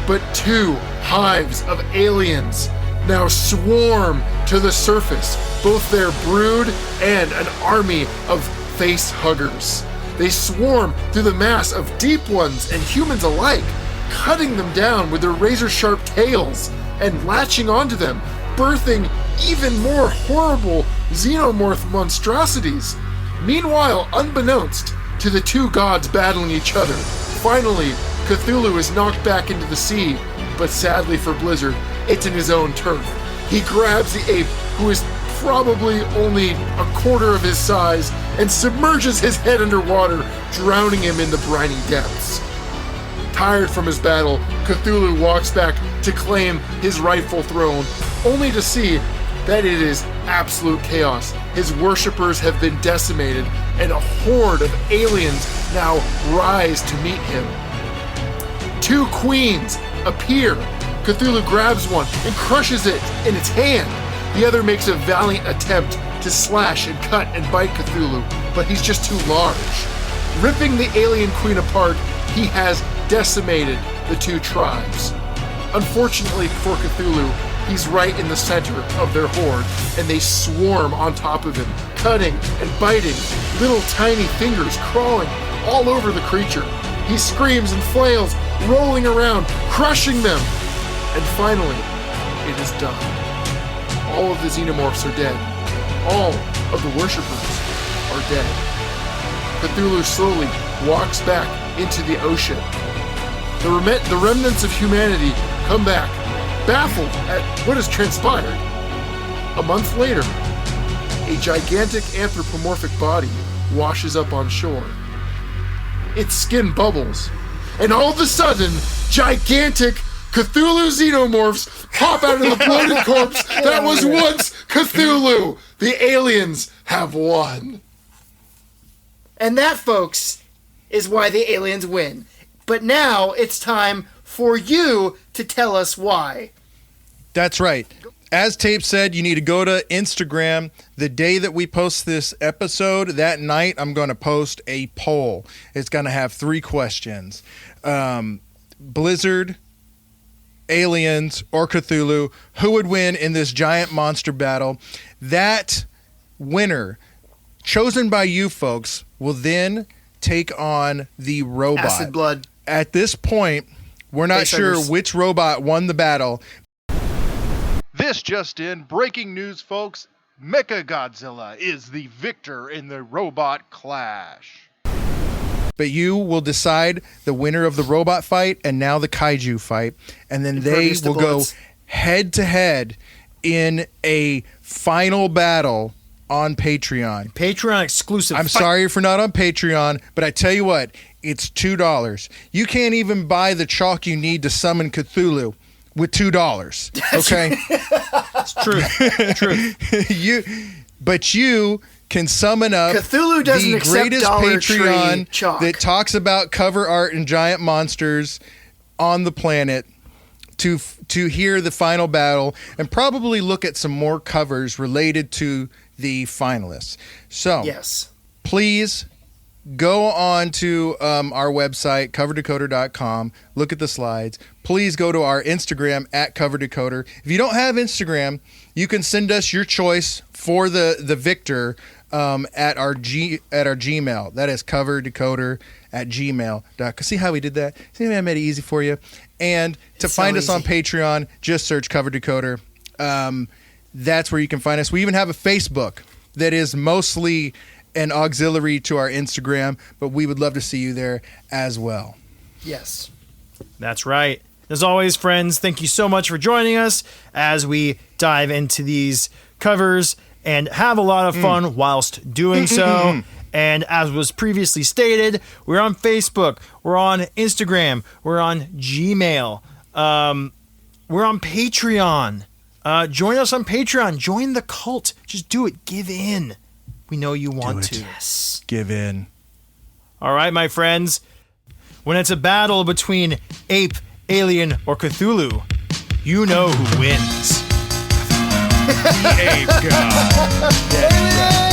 but two hives of aliens now swarm to the surface, both their brood and an army of face huggers. They swarm through the mass of Deep Ones and humans alike, cutting them down with their razor-sharp tails and latching onto them, birthing even more horrible xenomorph monstrosities. Meanwhile, unbeknownst to the two gods battling each other, finally, Cthulhu is knocked back into the sea, but sadly for Blizzard, it's in his own turf. He grabs the ape, who is probably only a quarter of his size, and submerges his head underwater, drowning him in the briny depths. Tired from his battle, Cthulhu walks back to claim his rightful throne, only to see that it is absolute chaos. His worshippers have been decimated, and a horde of aliens now rise to meet him. Two queens appear. Cthulhu grabs one and crushes it in its hand. The other makes a valiant attempt to slash and cut and bite Cthulhu, but he's just too large. Ripping the alien queen apart, he has decimated the two tribes. Unfortunately for Cthulhu, he's right in the center of their horde, and they swarm on top of him, cutting and biting, little tiny fingers crawling all over the creature. He screams and flails, rolling around, crushing them. And finally, it is done. All of the xenomorphs are dead. All of the worshippers are dead. Cthulhu slowly walks back into the ocean. The remnants of humanity come back, baffled at what has transpired. A month later, a gigantic anthropomorphic body washes up on shore. Its skin bubbles, and all of a sudden, gigantic Cthulhu xenomorphs pop out of the bloated corpse that was once Cthulhu. The aliens have won. And that, folks, is why the aliens win. But now it's time for you to tell us why. That's right. As Tape said, you need to go to Instagram. The day that we post this episode, that night, I'm going to post a poll. It's going to have 3 questions. Blizzard, aliens, or Cthulhu, who would win in this giant monster battle? That winner, chosen by you folks, will then take on the robot. Acid blood. At this point, we're not sure which robot won the battle. This just in, breaking news, folks. Mechagodzilla is the victor in the robot clash. But you will decide the winner of the robot fight and now the kaiju fight. And then they will go head to head in a final battle on Patreon. Patreon exclusive. I'm sorry if you're not on Patreon, but I tell you what, it's $2. You can't even buy the chalk you need to summon Cthulhu with $2. Okay? It's true. But you can summon up Cthulhu doesn't the accept greatest Dollar Tree Patreon chalk. that talks about cover art and giant monsters on the planet to hear the final battle and probably look at some more covers related to the finalists. So, yes, please go on to our website, coverdecoder.com. Look at the slides. Please go to our Instagram at coverdecoder. If you don't have Instagram, you can send us your choice for the victor at our Gmail. That is coverdecoder@gmail.com. See how we did that? See how I made it easy for you? And to find us on Patreon, just search Cover Decoder. That's where you can find us. We even have a Facebook that is mostly an auxiliary to our Instagram, but we would love to see you there as well. Yes. That's right. As always, friends, thank you so much for joining us as we dive into these covers and have a lot of fun whilst doing so. And as was previously stated, we're on Facebook, we're on Instagram, we're on Gmail, we're on Patreon. Join us on Patreon. Join the cult. Just do it. Give in. We know you want to. Yes. Give in. All right, my friends. When it's a battle between ape, alien, or Cthulhu, you know who wins. The ape god.